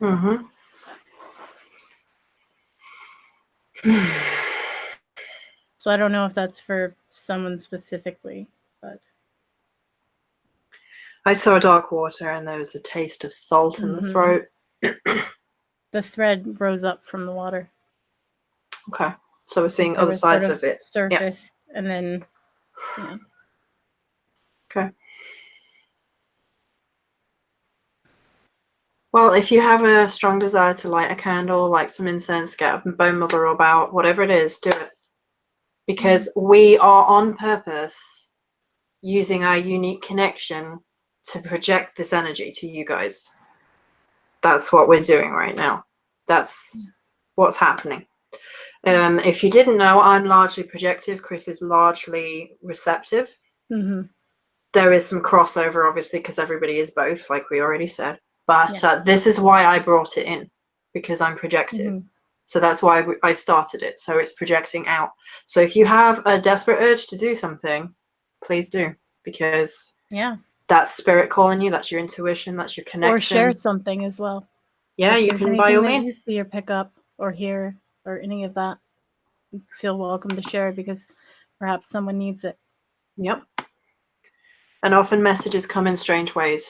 Mm-hmm. So I don't know if that's for someone specifically, but I saw dark water and there was the taste of salt in the throat. The thread rose up from the water. Okay. So we're seeing There other was sides sort of it. Surface, and then, yeah. Okay. Well, if you have a strong desire to light a candle, light some incense, get a bone mother orb out, whatever it is, do it. Because we are on purpose using our unique connection to project this energy to you guys. That's what we're doing right now. That's what's happening. If you didn't know, I'm largely projective. Cris is largely receptive. There is some crossover, obviously, because everybody is both, like we already said. But this is why I brought it in, because I'm projective. So that's why I started it. So it's projecting out. So if you have a desperate urge to do something, please do, because that's spirit calling you. That's your intuition. That's your connection. Or share something as well. Yeah, if you can by all means. You see or pick up or hear or any of that, feel welcome to share because perhaps someone needs it. Yep. And often messages come in strange ways.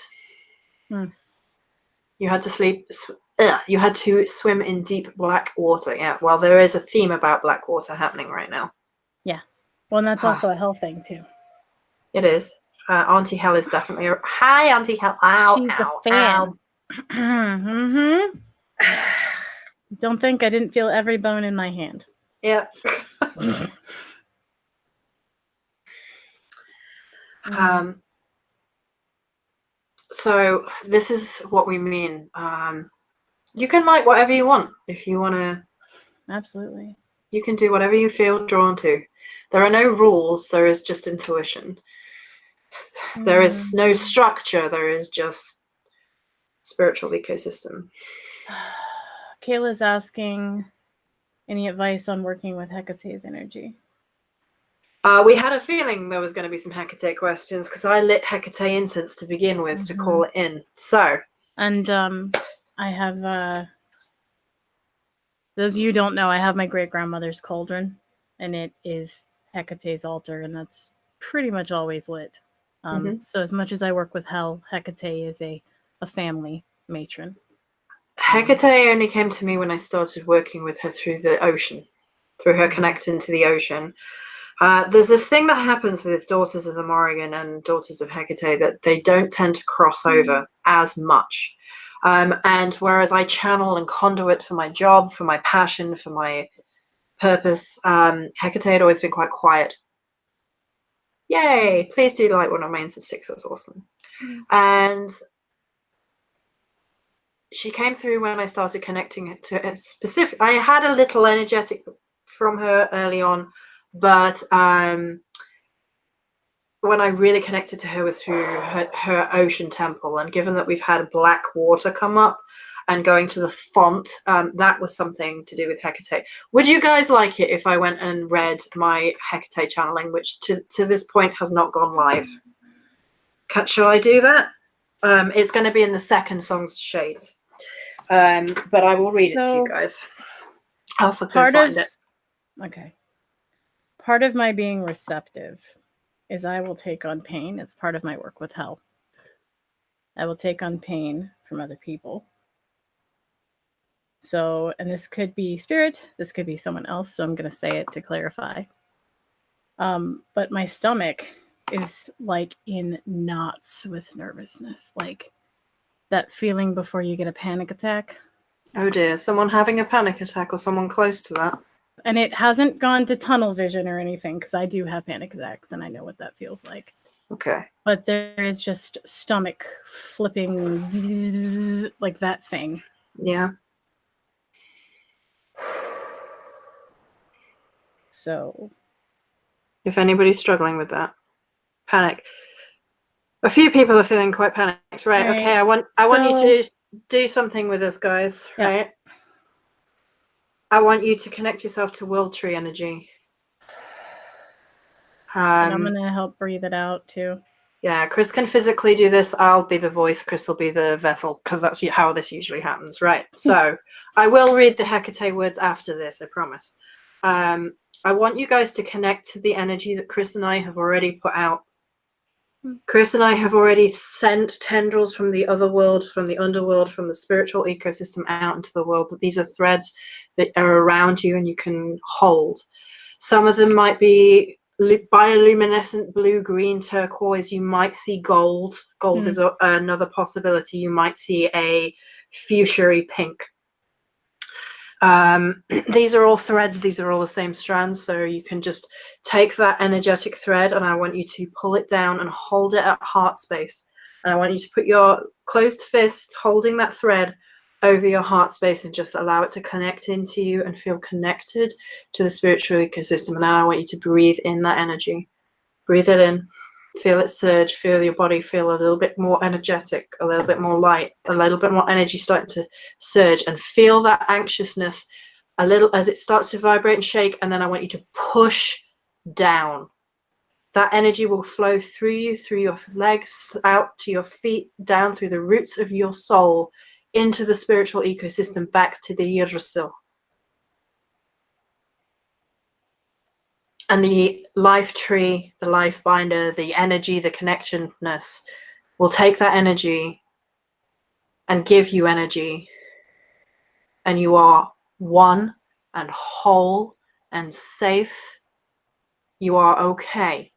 You had to you had to swim in deep black water. Yeah, well, there is a theme about black water happening right now. Yeah. Well, and that's also a hell thing, too. It is. Auntie Hell is definitely... Hi, Auntie Hell. Ow, she's ow, a fan. Mm-hmm. Don't think I didn't feel every bone in my hand. Yeah. So this is what we mean. You can like whatever you want if you want to. Absolutely. You can do whatever you feel drawn to. There are no rules. There is just intuition. There is no structure. There is just spiritual ecosystem. Kayla's asking any advice on working with Hecate's energy. We had a feeling there was going to be some Hecate questions because I lit Hecate incense to begin with to call it in. So, and I have those of you who don't know, I have my great grandmother's cauldron, and it is Hecate's altar, and that's pretty much always lit. So as much as I work with Hell, Hecate is a family matron. Hecate only came to me when I started working with her through the ocean, through her connecting to the ocean. There's this thing that happens with daughters of the Morrigan and daughters of Hecate that they don't tend to cross over as much. And whereas I channel and conduit for my job, for my passion, for my purpose, Hecate had always been quite quiet. Yay! Please do like one of my incense sticks. That's awesome. And she came through when I started connecting to a specific. I had a little energetic from her early on, but when I really connected to her was through her ocean temple. And given that we've had black water come up and going to the font, that was something to do with Hecate. Would you guys like it if I went and read my Hecate channeling, which to this point has not gone live? Shall I do that? It's going to be in the second Song's Shades. But I will read it to you guys. I'll find it. Okay. Part of my being receptive is I will take on pain. It's part of my work with Hell. I will take on pain from other people. So, and this could be spirit, this could be someone else, so I'm going to say it to clarify. But my stomach is like in knots with nervousness, like that feeling before you get a panic attack. Oh dear, someone having a panic attack or someone close to that? And it hasn't gone to tunnel vision or anything, because I do have panic attacks and I know what that feels like. Okay. But there is just stomach flipping, like that thing. Yeah. So, if anybody's struggling with that, panic. A few people are feeling quite panicked, right? Okay, I want you to do something with us, guys, right? I want you to connect yourself to World Tree energy. And I'm going to help breathe it out, too. Yeah, Cris can physically do this. I'll be the voice. Cris will be the vessel, because that's how this usually happens, right? So I will read the Hecate words after this, I promise. I want you guys to connect to the energy that Cris and I have already put out. Cris and I have already sent tendrils from the other world, from the underworld, from the spiritual ecosystem out into the world. But these are threads that are around you and you can hold. Some of them might be bioluminescent blue, green, turquoise. You might see gold. Gold is another possibility. You might see a fuchsia pink. These are all threads. These are all the same strands. So you can just take that energetic thread and I want you to pull it down and hold it at heart space. And I want you to put your closed fist holding that thread over your heart space and just allow it to connect into you and feel connected to the spiritual ecosystem. And then I want you to breathe in that energy. Breathe it in. Feel it surge. Feel your body feel a little bit more energetic, a little bit more light, a little bit more energy starting to surge, and feel that anxiousness a little as it starts to vibrate and shake, and then I want you to push down. That energy will flow through you, through your legs, out to your feet, down through the roots of your soul, into the spiritual ecosystem, back to the Yirsil. And the life tree, the life binder, the energy, the connectionness will take that energy and give you energy. And you are one and whole and safe. You are okay.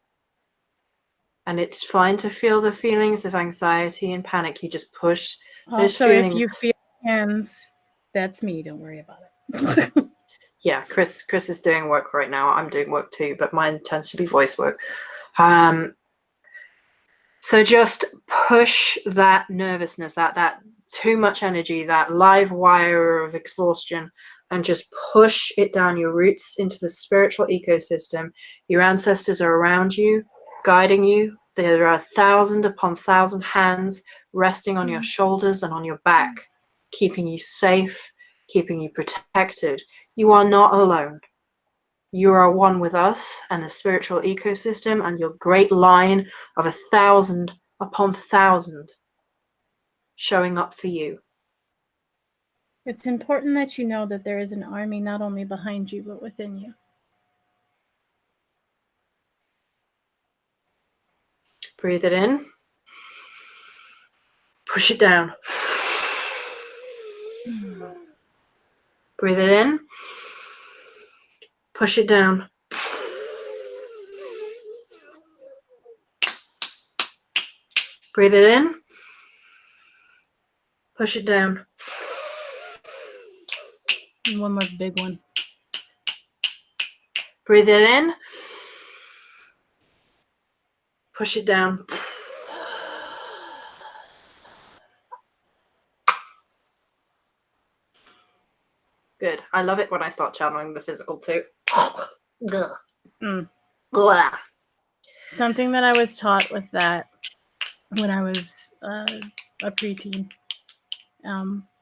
And it's fine to feel the feelings of anxiety and panic. You just push those feelings. If you feel hands, that's me. Don't worry about it. Yeah, Cris is doing work right now. I'm doing work too, but mine tends to be voice work. So just push that nervousness, that too much energy, that live wire of exhaustion, and just push it down your roots into the spiritual ecosystem. Your ancestors are around you, guiding you. There are 1,000 upon 1,000 hands resting on your shoulders and on your back, keeping you safe, keeping you protected. You are not alone. You are one with us and the spiritual ecosystem and your great line of 1,000 upon 1,000 showing up for you. It's important that you know that there is an army not only behind you, but within you. Breathe it in. Push it down. Breathe it in. Push it down. Breathe it in. Push it down. And one more big one. Breathe it in. Push it down. Good. I love it when I start channeling the physical too. Something that I was taught with that when I was a preteen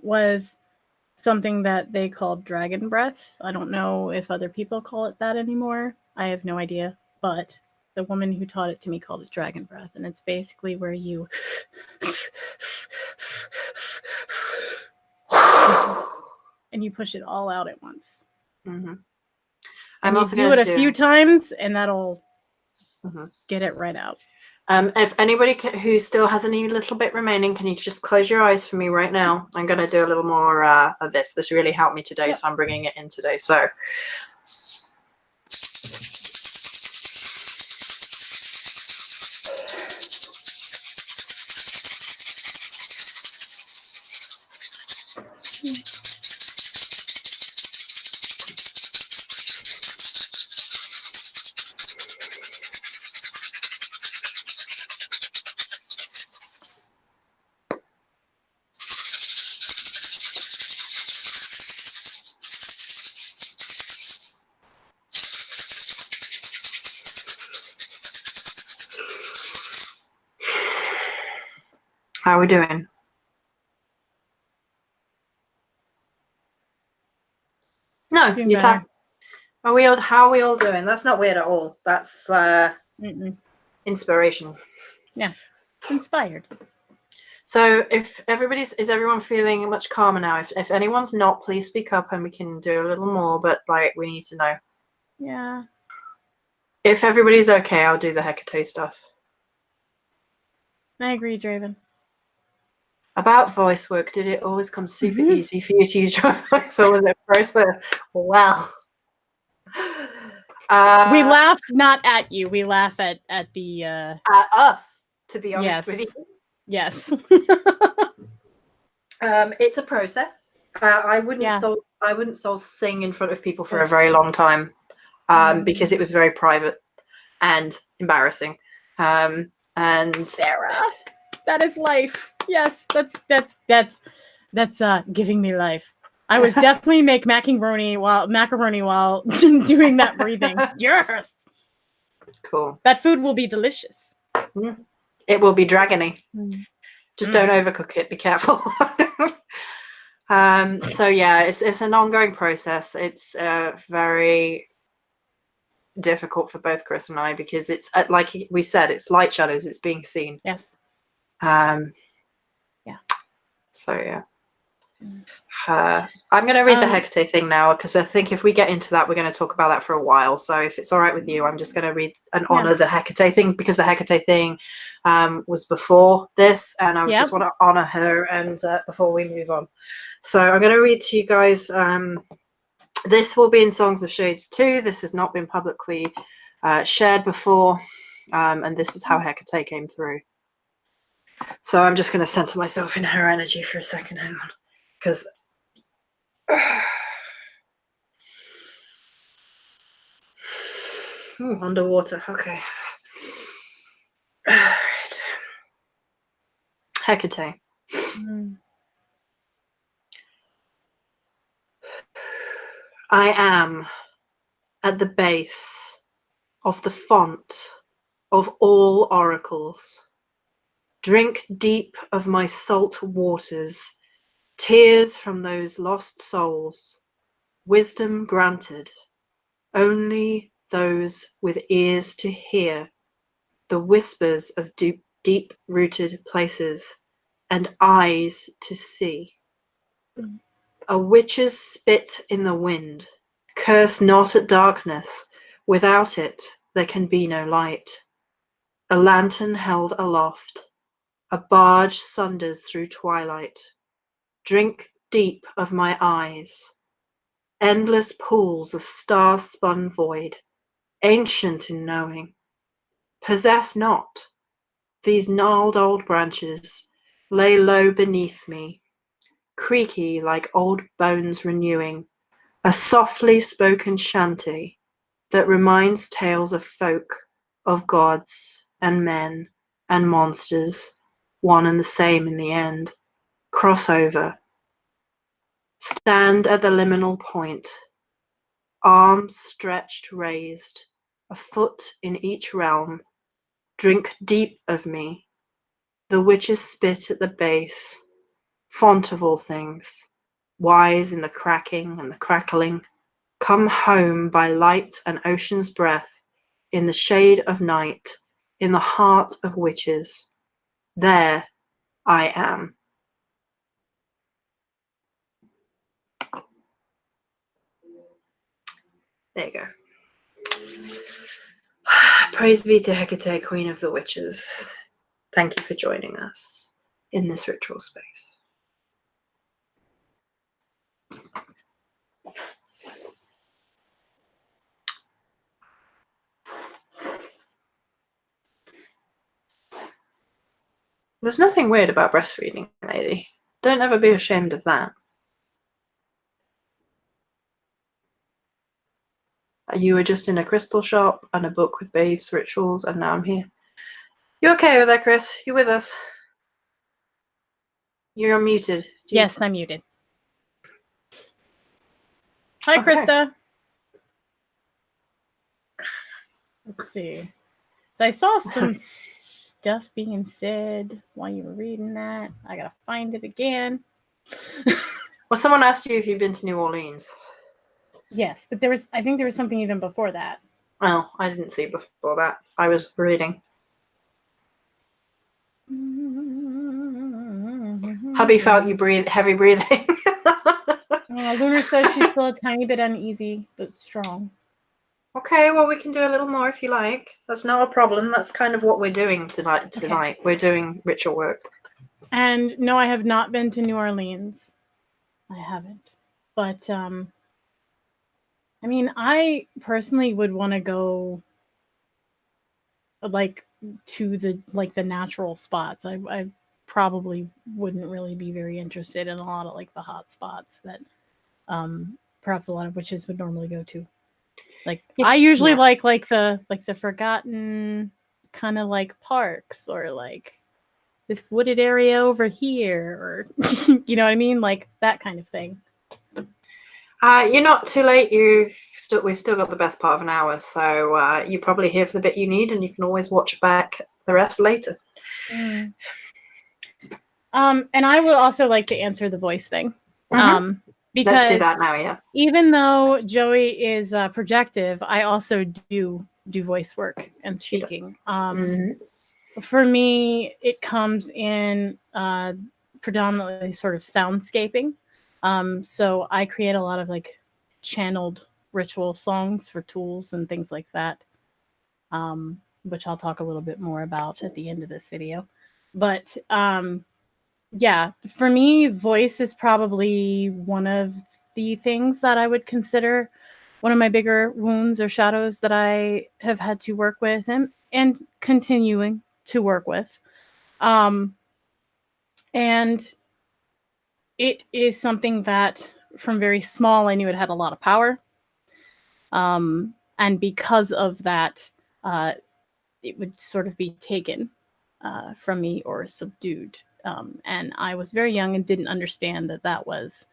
was something that they called dragon breath. I don't know if other people call it that anymore. I have no idea. But the woman who taught it to me called it dragon breath. And it's basically where you and you push it all out at once. Mm-hmm. And you do it a few times, and that'll get it right out. If anybody who still has any little bit remaining, can you just close your eyes for me right now? I'm going to do a little more of this. This really helped me today, so I'm bringing it in today. So. How are we doing? No, you tap. How are we all doing? That's not weird at all. That's inspiration. Yeah, inspired. So if is everyone feeling much calmer now? If anyone's not, please speak up and we can do a little more, but like we need to know. Yeah. If everybody's okay, I'll do the Hecate stuff. I agree, Draven. About voice work, did it always come super easy for you to use your voice, or was it first? Wow. We laugh not at you. We laugh at the at us, to be honest with you. Yes. It's a process. I wouldn't soul sing in front of people for a very long time, because it was very private and embarrassing. And Sarah, that is life. Yes, that's giving me life. I was definitely macaroni while doing that breathing. Yes. Cool. That food will be delicious. It will be dragony. Just don't overcook it. Be careful. So yeah, it's an ongoing process. It's very difficult for both Cris and I because it's like we said, it's light shadows. It's being seen. Yes. Yeah. So yeah. I'm going to read the Hecate thing now because I think if we get into that, we're going to talk about that for a while. So if it's all right with you, I'm just going to read and honor the Hecate thing because the Hecate thing was before this, and I just want to honor her and before we move on. So I'm going to read to you guys. This will be in Songs of Shades 2. This has not been publicly shared before, and this is how Hecate came through. So I'm just going to center myself in her energy for a second. Hang on, because underwater. Okay. All right. Hecate. I am at the base of the font of all oracles. Drink deep of my salt waters, tears from those lost souls, wisdom granted, only those with ears to hear the whispers of deep-rooted places and eyes to see. A witch's spit in the wind, curse not at darkness, without it there can be no light. A lantern held aloft, a barge sunders through twilight. Drink deep of my eyes, endless pools of star-spun void, ancient in knowing. Possess not, these gnarled old branches lay low beneath me, creaky like old bones renewing, a softly spoken chanty that reminds tales of folk, of gods and men and monsters, one and the same in the end. Cross over. Stand at the liminal point, arms stretched raised, a foot in each realm. Drink deep of me, the witch's spit at the base, font of all things, wise in the cracking and the crackling. Come home by light and ocean's breath, in the shade of night, in the heart of witches. There I am. There you go. Praise be to Hecate, Queen of the Witches. Thank you for joining us in this ritual space. There's nothing weird about breastfeeding, lady. Don't ever be ashamed of that. You were just in a crystal shop and a book with Babe's rituals, and now I'm here. You okay over there, Cris? You with us? You're unmuted. Yes, I'm muted. Hi, Okay. Krista. Let's see. So I saw some stuff being said while you were reading that. I gotta find it again. Well, someone asked you if you've been to New Orleans. Yes, but I think there was something even before that. Well, I didn't see before that. I was reading. Hubby felt you heavy breathing. Lunar says she's still a tiny bit uneasy, but strong. Okay, well, we can do a little more if you like. That's not a problem. That's kind of what we're doing tonight. Okay. We're doing ritual work. And no, I have not been to New Orleans. I haven't. But, I mean, I personally would want to go, like, to the natural spots. I probably wouldn't really be very interested in a lot of, like, the hot spots that perhaps a lot of witches would normally go to. Like, yeah, I usually like the forgotten kind of like parks, or like this wooded area over here, or you know what I mean, like that kind of thing. You're not too late. We've still got the best part of an hour, so you're probably here for the bit you need, and you can always watch back the rest later. And I would also like to answer the voice thing. Because let's do that now. Yeah. even though Joey is projective, I also do voice work and speaking. For me, it comes in predominantly sort of soundscaping. So I create a lot of like channeled ritual songs for tools and things like that, which I'll talk a little bit more about at the end of this video. But yeah, for me, voice is probably one of the things that I would consider one of my bigger wounds or shadows that I have had to work with and continuing to work with. And it is something that from very small, I knew it had a lot of power. And because of that, it would sort of be taken from me or subdued. And I was very young and didn't understand that that was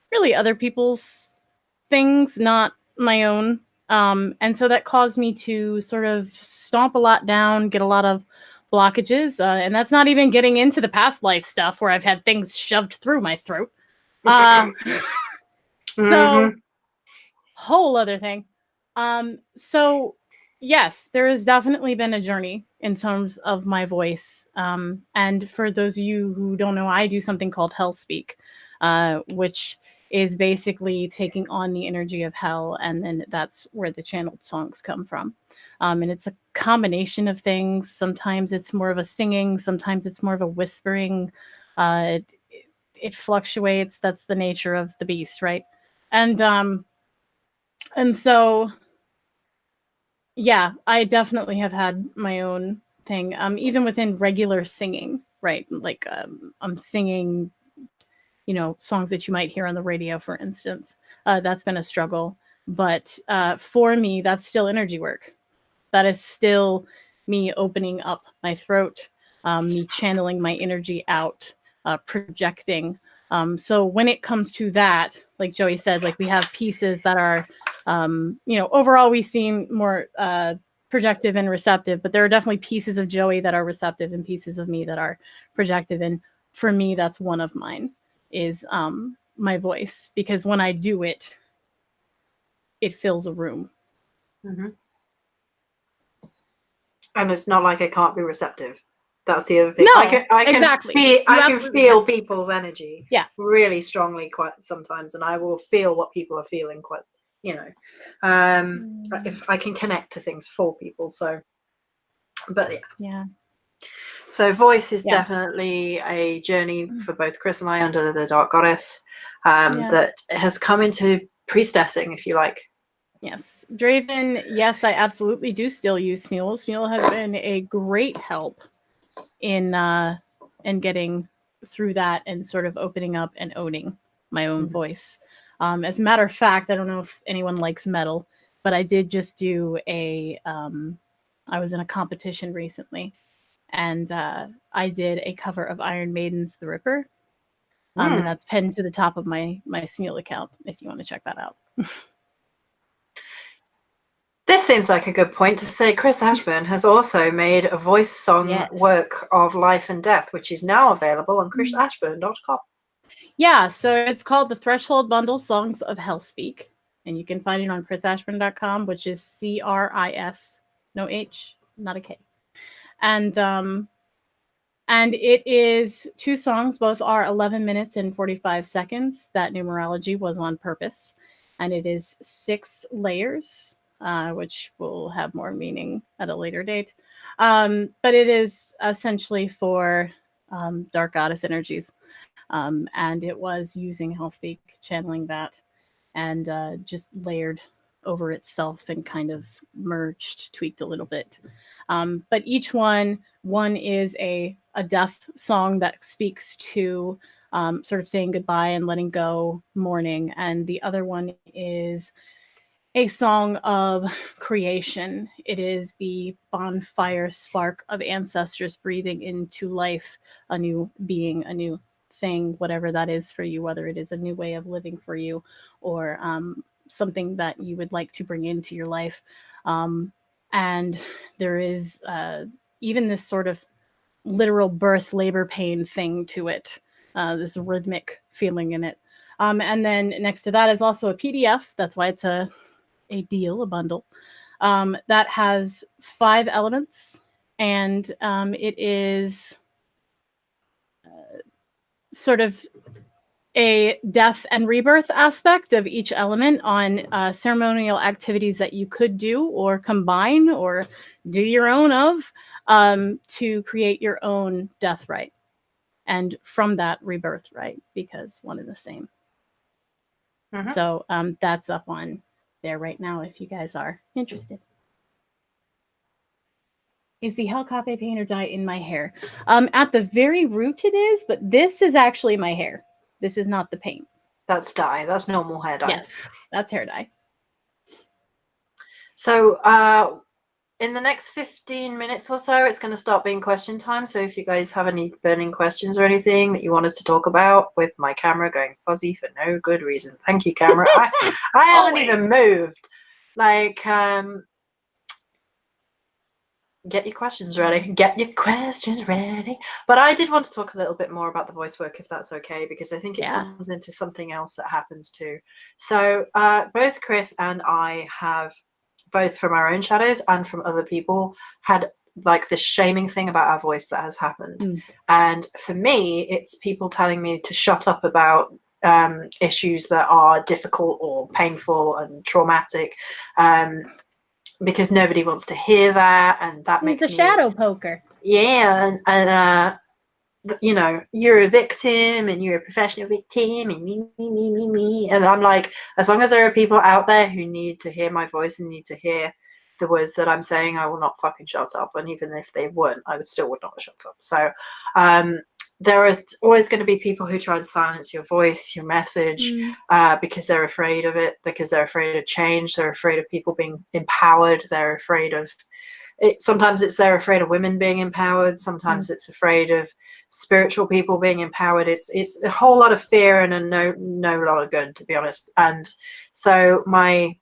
really other people's things, not my own. And so that caused me to sort of stomp a lot down, get a lot of blockages. And that's not even getting into the past life stuff where I've had things shoved through my throat. So, whole other thing. So yes, there has definitely been a journey in terms of my voice. And for those of you who don't know, I do something called Hell Speak, which is basically taking on the energy of hell, and then that's where the channeled songs come from. And it's a combination of things. Sometimes it's more of a singing, sometimes it's more of a whispering. It fluctuates. That's the nature of the beast, right? And so yeah, I definitely have had my own thing. Even within regular singing, right? Like I'm singing, you know, songs that you might hear on the radio, for instance. That's been a struggle. But for me, that's still energy work. That is still me opening up my throat, me channeling my energy out, projecting. So when it comes to that, like Joey said, like we have pieces that are, you know, overall we seem more projective and receptive, but there are definitely pieces of Joey that are receptive and pieces of me that are projective. And for me, that's one of mine is my voice, because when I do it, it fills a room. And it's not like I can't be receptive. That's the other thing. No, I can feel people's energy, yeah, really strongly quite sometimes, and I will feel what people are feeling quite, you know, if I can connect to things for people. So, but yeah. So voice is definitely a journey for both Cris and I under the Dark Goddess that has come into priestessing, if you like. Yes. Draven, yes, I absolutely do still use Smule. Smule has been a great help in getting through that and sort of opening up and owning my own voice. As a matter of fact, I don't know if anyone likes metal, but I did just do I was in a competition recently, and I did a cover of Iron Maiden's The Ripper. And that's pinned to the top of my Smule account if you want to check that out. This seems like a good point to say Cris Ashburn has also made a voice song work of Life and Death, which is now available on chrisashburn.com. Yeah, so it's called the Threshold Bundle Songs of Hellspeak, and you can find it on chrisashburn.com, which is CRIS, no H, not a K. And it is 2 songs, both are 11 minutes and 45 seconds. That numerology was on purpose, and it is 6 layers. Which will have more meaning at a later date. But it is essentially for Dark Goddess energies. And it was using Hellspeak, channeling that, and just layered over itself and kind of merged, tweaked a little bit. But each one is a death song that speaks to sort of saying goodbye and letting go, mourning. And the other one is a song of creation. It is the bonfire spark of ancestors breathing into life, a new being, a new thing, whatever that is for you, whether it is a new way of living for you or something that you would like to bring into your life. And there is even this sort of literal birth, labor, pain thing to it, this rhythmic feeling in it. And then next to that is also a PDF. That's why it's a bundle, that has 5 elements. And it is sort of a death and rebirth aspect of each element on ceremonial activities that you could do or combine or do your own of to create your own death rite. And from that, rebirth rite, because one and the same. Mm-hmm. So that's up on there right now if you guys are interested. Is the Hecate paint or dye in my hair? At the very root it is, but this is actually my hair. This is not the paint. That's dye. That's normal hair dye. Yes, that's hair dye. So in the next 15 minutes or so, it's going to start being question time. So if you guys have any burning questions or anything that you want us to talk about, with my camera going fuzzy for no good reason. Thank you, camera. I haven't even moved. Like, get your questions ready. Get your questions ready. But I did want to talk a little bit more about the voice work, if that's okay, because I think it comes into something else that happens too. So both Cris and I have, both from our own shadows and from other people, had like this shaming thing about our voice that has happened. And for me, it's people telling me to shut up about issues that are difficult or painful and traumatic, because nobody wants to hear that, and that makes me a shadow poker. Yeah, and you know, you're a victim and you're a professional victim and me. And I'm like, as long as there are people out there who need to hear my voice and need to hear the words that I'm saying, I will not fucking shut up. And even if they weren't, I would not shut up. So there are always going to be people who try and silence your voice, your message, because they're afraid of it, because they're afraid of change, they're afraid of people being empowered, they're afraid of it. Sometimes they're afraid of women being empowered, sometimes it's afraid of spiritual people being empowered. It's a whole lot of fear and a no lot of good, to be honest. And so my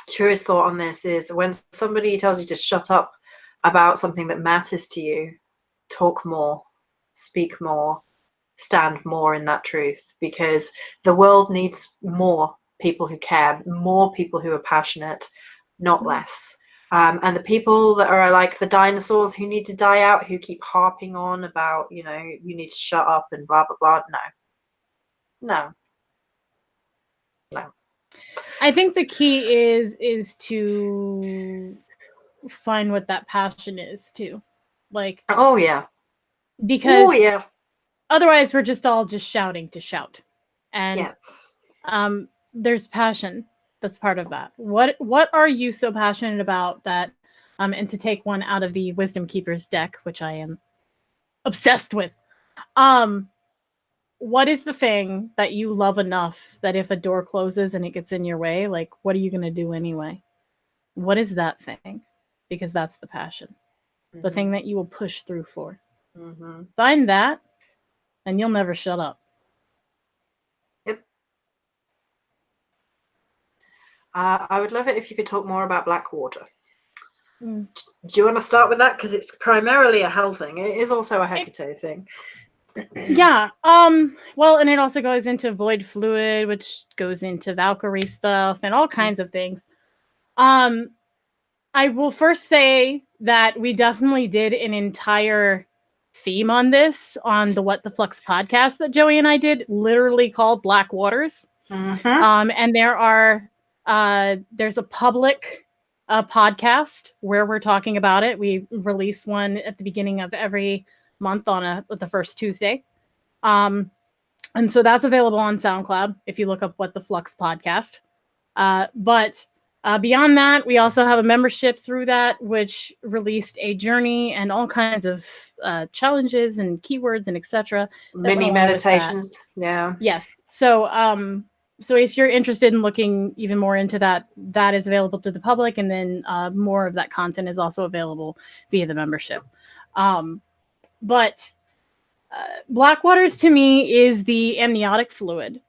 truest thought on this is, when somebody tells you to shut up about something that matters to you, talk more, speak more, stand more in that truth, because the world needs more people who care, more people who are passionate, not less. And the people that are like the dinosaurs who need to die out, who keep harping on about, you know, you need to shut up and blah, blah, blah. No. I think the key is to find what that passion is too. Like, oh yeah. Because otherwise we're just all just shouting to shout. And there's passion that's part of that. What are you so passionate about that, and to take one out of the Wisdom Keeper's deck, which I am obsessed with, what is the thing that you love enough that if a door closes and it gets in your way, like, what are you going to do anyway? What is that thing? Because that's the passion. The thing that you will push through for. Find that, and you'll never shut up. Yep. I would love it if you could talk more about black water. Do you want to start with that? Because it's primarily a hell thing. It is also a Hecate thing. Yeah. Well, and it also goes into void fluid, which goes into Valkyrie stuff and all kinds of things. I will first say that we definitely did an entire theme on this on the What the Flux podcast that Joey and I did, literally called Black Waters. And there's a public podcast where we're talking about it. We release one at the beginning of every month on the first Tuesday. And so that's available on SoundCloud if you look up What the Flux podcast. But beyond that, we also have a membership through that, which released a journey and all kinds of challenges and keywords and etc. Mini meditations. Yeah. Yes. So so if you're interested in looking even more into that, that is available to the public, and then more of that content is also available via the membership. But Black Waters to me is the amniotic fluid.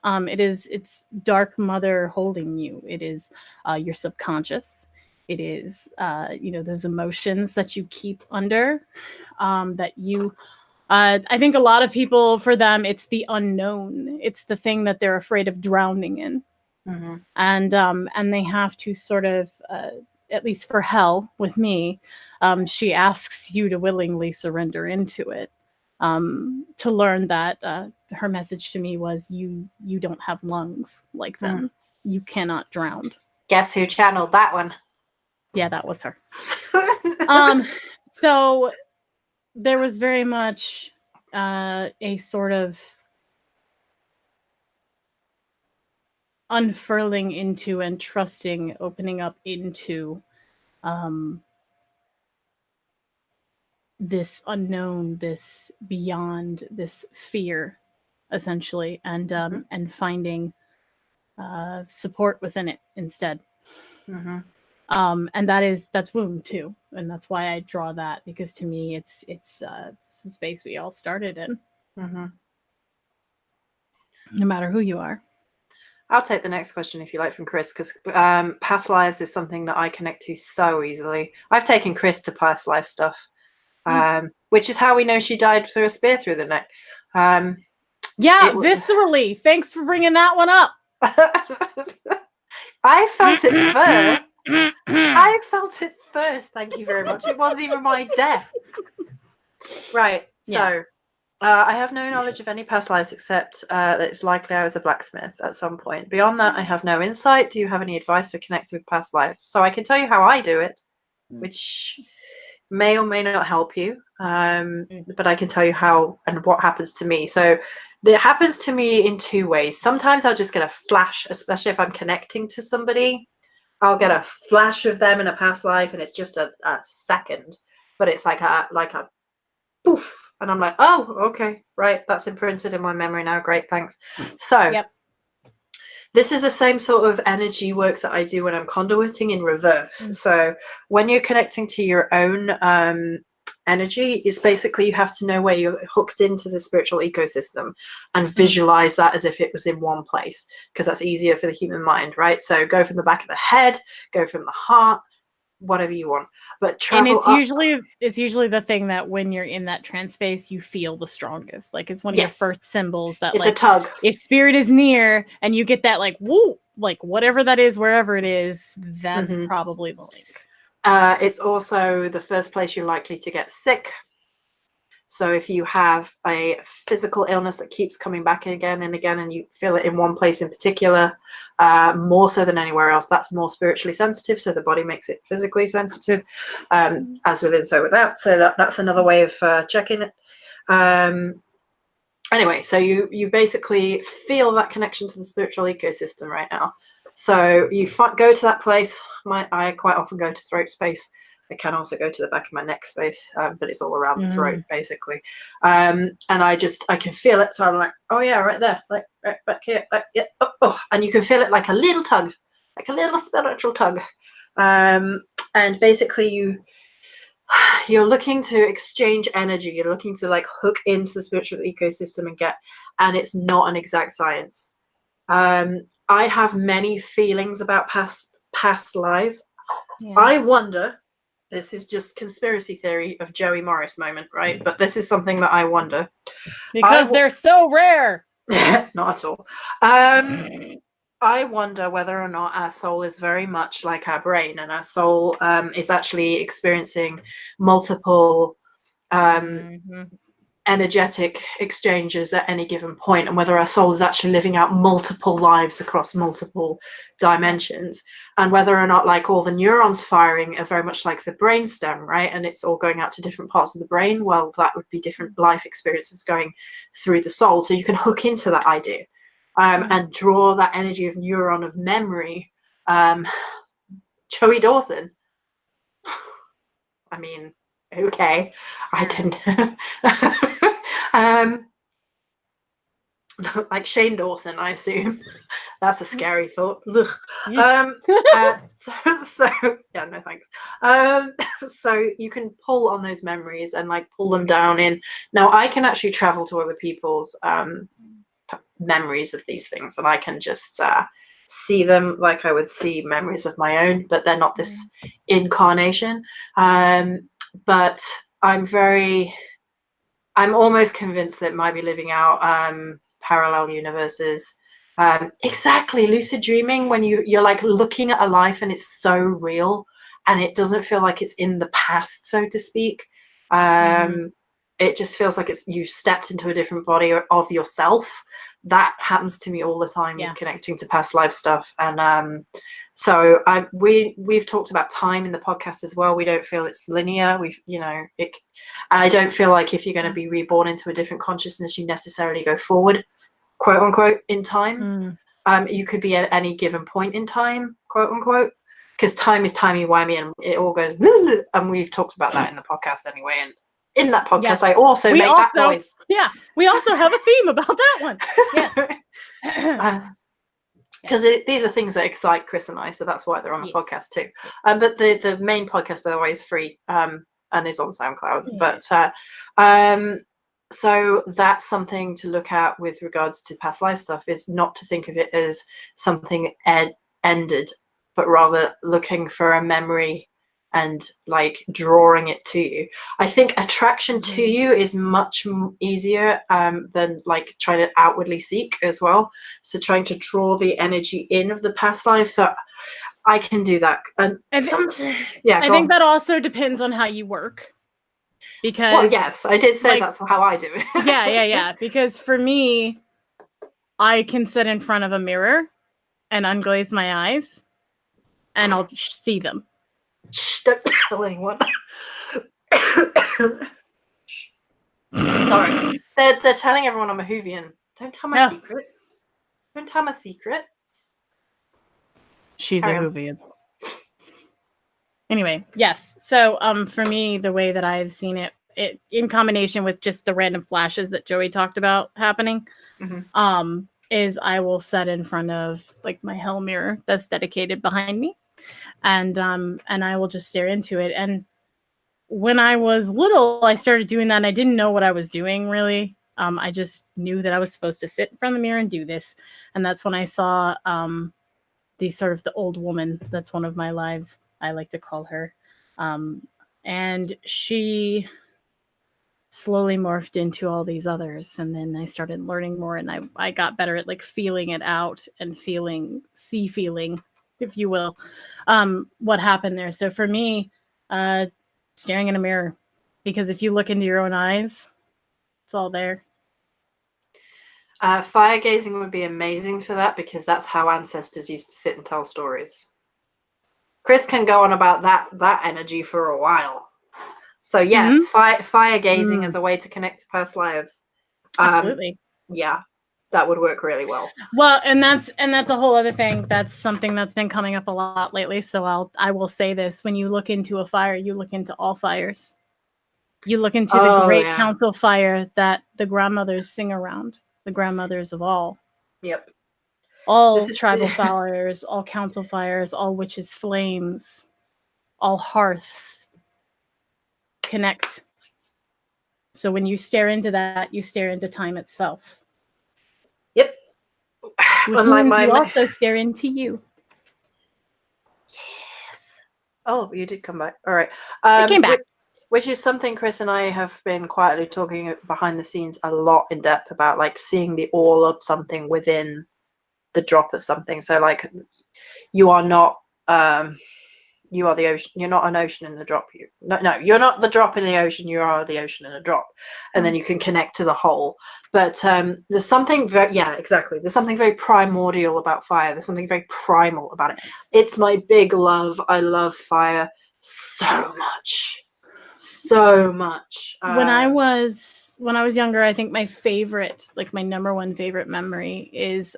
It's dark mother holding you. It is your subconscious. It is those emotions that you keep under, that you I think a lot of people, for them, it's the unknown. It's the thing that they're afraid of drowning in. Mm-hmm. And they have to sort of, at least for Hell with me, she asks you to willingly surrender into it, to learn that her message to me was you don't have lungs like them. You cannot drown. Guess who channeled that one? Yeah, that was her. So there was very much a sort of unfurling into and trusting, opening up into this unknown, this beyond, this fear, essentially, and finding support within it instead. And that's womb too, and that's why I draw that, because to me it's the space we all started in. No matter who you are. I'll take the next question if you like from Cris, because past lives is something that I connect to so easily. I've taken Cris to past life stuff, which is how we know she died through a spear through the neck. Viscerally. Thanks for bringing that one up. I felt it first. I felt it first. Thank you very much. It wasn't even my death. Right. So I have no knowledge of any past lives except that it's likely I was a blacksmith at some point. Beyond that, I have no insight. Do you have any advice for connecting with past lives? So I can tell you how I do it, which may or may not help you. But I can tell you how and what happens to me. So it happens to me in two ways. Sometimes I'll just get a flash, especially if I'm connecting to somebody. I'll get a flash of them in a past life, and it's just a second, but it's like a poof. And I'm like, oh, okay, right. That's imprinted in my memory now. Great, thanks. So this is the same sort of energy work that I do when I'm conduiting in reverse. So when you're connecting to your own energy, it's basically you have to know where you're hooked into the spiritual ecosystem and visualize that as if it was in one place, because that's easier for the human mind, right? So go from the back of the head, go from the heart, whatever you want, but travel. And it's usually the thing that when you're in that trance space you feel the strongest. Like it's one of your first symbols that, it's like, a tug. If spirit is near and you get that, like, woo, like whatever that is, wherever it is, that's probably the link. It's also the first place you're likely to get sick. So if you have a physical illness that keeps coming back again and again, and you feel it in one place in particular, more so than anywhere else, that's more spiritually sensitive. So the body makes it physically sensitive, as within, so without. So that's another way of checking it. Anyway, so you basically feel that connection to the spiritual ecosystem right now. So you go to that place. I quite often go to throat space. I can also go to the back of my neck space, but it's all around the throat, basically. And I can feel it. So I'm like, oh yeah, right there, like right back here. And you can feel it like a little tug, like a little spiritual tug. And basically you're looking to exchange energy. You're looking to like hook into the spiritual ecosystem and it's not an exact science. I have many feelings about past lives. I wonder, this is just conspiracy theory of Joey Morris moment, right? But this is something that I wonder. Because they're so rare. Not at all. I wonder whether or not our soul is very much like our brain, and our soul is actually experiencing multiple energetic exchanges at any given point, and whether our soul is actually living out multiple lives across multiple dimensions, and whether or not like all the neurons firing are very much like the brainstem, right? And it's all going out to different parts of the brain. Well, that would be different life experiences going through the soul. So you can hook into that idea and draw that energy of neuron of memory. Joey Dawson. I mean, okay, I didn't. Like Shane Dawson, I assume. That's a scary thought. So yeah, no thanks. So you can pull on those memories and like pull them down in. Now I can actually travel to other people's memories of these things, and I can just see them like I would see memories of my own, but they're not this incarnation. But I'm almost convinced that it might be living out parallel universes. Exactly, lucid dreaming, when you're like looking at a life and it's so real and it doesn't feel like it's in the past, so to speak. It just feels like it's you've stepped into a different body of yourself. That happens to me all the time with connecting to past life stuff. And so we've talked about time in the podcast as well. We don't feel it's linear. I don't feel like if you're going to be reborn into a different consciousness, you necessarily go forward, quote unquote, in time. You could be at any given point in time, quote unquote, because time is timey-wimey and it all goes, and we've talked about that in the podcast anyway. And in that podcast, I also make that noise. Yeah, we also have a theme about that one. Yes. Because these are things that excite Cris and I, so that's why they're on the podcast too. But the main podcast, by the way, is free and is on SoundCloud. But so that's something to look at with regards to past life stuff, is not to think of it as something ended, but rather looking for a memory and like drawing it to you. I think attraction to you is much easier than like trying to outwardly seek as well. So trying to draw the energy in of the past life. So I can do that. And I think that also depends on how you work. Because yes, I did say that's how I do it. yeah. Because for me, I can sit in front of a mirror and unglaze my eyes and I'll see them. Shh, don't tell anyone. Sorry. They're telling everyone I'm a Whovian. Don't tell my secrets. Don't tell my secrets. She's a Whovian. Anyway, yes. So for me, the way that I've seen it in combination with just the random flashes that Joey talked about happening, is I will set in front of like my hell mirror that's dedicated behind me. And I will just stare into it. And when I was little, I started doing that and I didn't know what I was doing really. I just knew that I was supposed to sit in front of the mirror and do this. And that's when I saw the old woman that's one of my lives, I like to call her. And she slowly morphed into all these others. And then I started learning more and I got better at like feeling it out and feeling, if you will, what happened there. So for me, staring in a mirror, because if you look into your own eyes, it's all there. Fire gazing would be amazing for that, because that's how ancestors used to sit and tell stories. Cris can go on about that energy for a while. So yes, fire gazing as a way to connect to past lives. Absolutely. Yeah, that would work really well. Well, and that's a whole other thing. That's something that's been coming up a lot lately. So I will say this: when you look into a fire, you look into all fires. You look into the great council fire that the grandmothers sing around, the grandmothers of all. Yep. All tribal fires, all council fires, all witches' flames, all hearths connect. So when you stare into that, you stare into time itself. Yep. Which means you also stare into you. Yes. Oh, you did come back. All right. I came back. Which is something Cris and I have been quietly talking behind the scenes a lot in depth about, like seeing the all of something within the drop of something. So like you are not you are the ocean. You're not an ocean in the drop. No, you're not the drop in the ocean. You are the ocean in a drop, and then you can connect to the whole. But there's something There's something very primordial about fire. There's something very primal about it. It's my big love. I love fire so much. When I was younger, I think my number one favorite memory is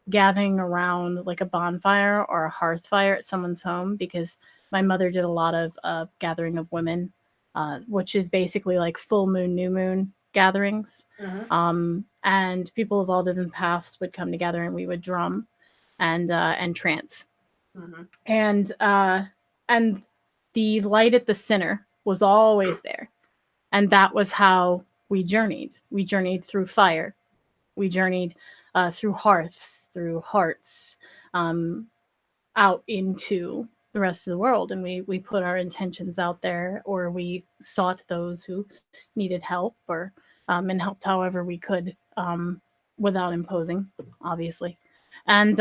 gathering around like a bonfire or a hearth fire at someone's home, because my mother did a lot of gathering of women, which is basically like full moon, new moon gatherings. And people of all different paths would come together and we would drum and trance. And the light at the center was always there. And that was how we journeyed. We journeyed through fire. We journeyed through hearths, through hearts, out into the rest of the world, and we put our intentions out there, or we sought those who needed help, or and helped however we could, without imposing, obviously. And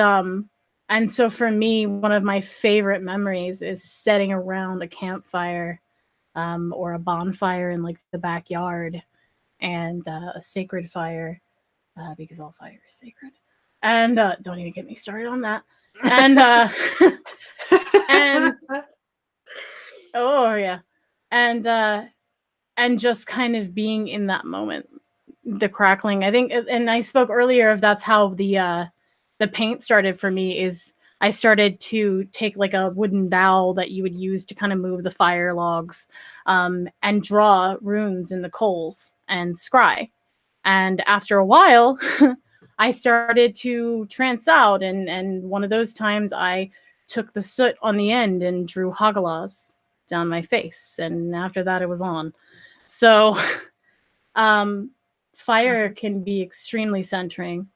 so for me, one of my favorite memories is sitting around a campfire, or a bonfire in like the backyard, and a sacred fire, because all fire is sacred. And don't even get me started on that. And and oh yeah, and just kind of being in that moment, the crackling. I think, and I spoke earlier of that's how the paint started for me. Is I started to take like a wooden dowel that you would use to kind of move the fire logs, and draw runes in the coals and scry. And after a while, I started to trance out, and one of those times I took the soot on the end and drew Hagalas down my face, and after that it was on. So fire can be extremely centering,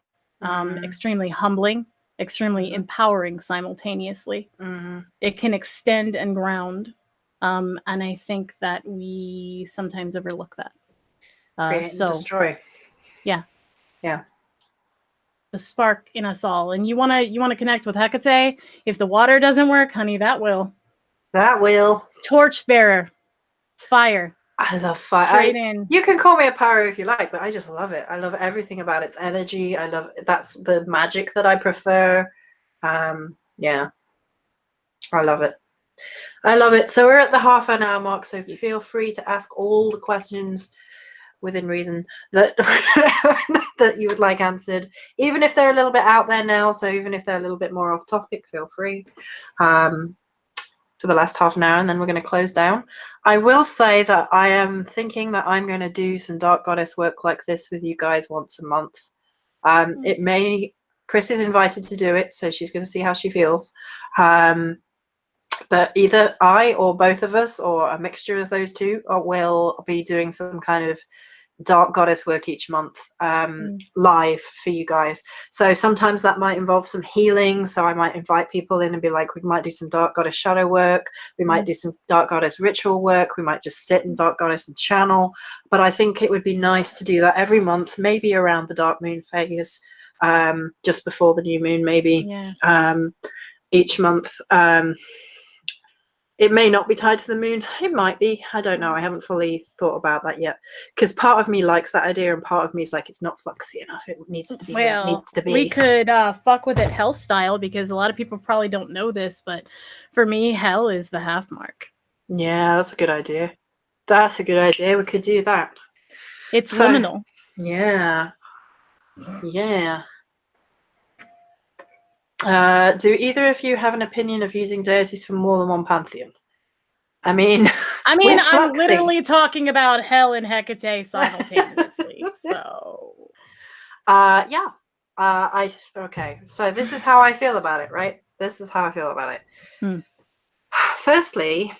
extremely humbling, extremely empowering simultaneously. It can extend and ground, and I think that we sometimes overlook that. Create and destroy. Yeah. Yeah. The spark in us all. And you wanna connect with Hecate. If the water doesn't work, honey, that will. That will. Torchbearer. Fire. I love fire. Straight in. You can call me a pyro if you like, but I just love it. I love everything about its energy. I love that's the magic that I prefer. Yeah. I love it. I love it. So we're at the half an hour mark, so feel free to ask all the questions within reason that that you would like answered, even if they're a little bit out there now. So even if they're a little bit more off topic, feel free, for the last half an hour, and then we're going to close down. I will say that I am thinking that I'm going to do some Dark Goddess work like this with you guys once a month. It may, Cris is invited to do it, so she's going to see how she feels. But either I or both of us, or a mixture of those two, will be doing some kind of Dark Goddess work each month, live for you guys. So sometimes that might involve some healing, so I might invite people in and be like, we might do some Dark Goddess shadow work, we might do some Dark Goddess ritual work, we might just sit in Dark Goddess and channel. But I think it would be nice to do that every month, maybe around the dark moon phase, just before the new moon, maybe. Each month. It may not be tied to the moon. It might be. I don't know. I haven't fully thought about that yet. Because part of me likes that idea, and part of me is like, it's not fluxy enough. It needs to be. Well, it needs to be. We could fuck with it hell style, because a lot of people probably don't know this, but for me, hell is the half mark. Yeah, that's a good idea. That's a good idea. We could do that. It's liminal. Yeah. Yeah. Do either of you have an opinion of using deities from more than one pantheon? I mean, I'm literally talking about hell and Hecate simultaneously. So, yeah. Okay. So this is how I feel about it, right? This is how I feel about it. Firstly,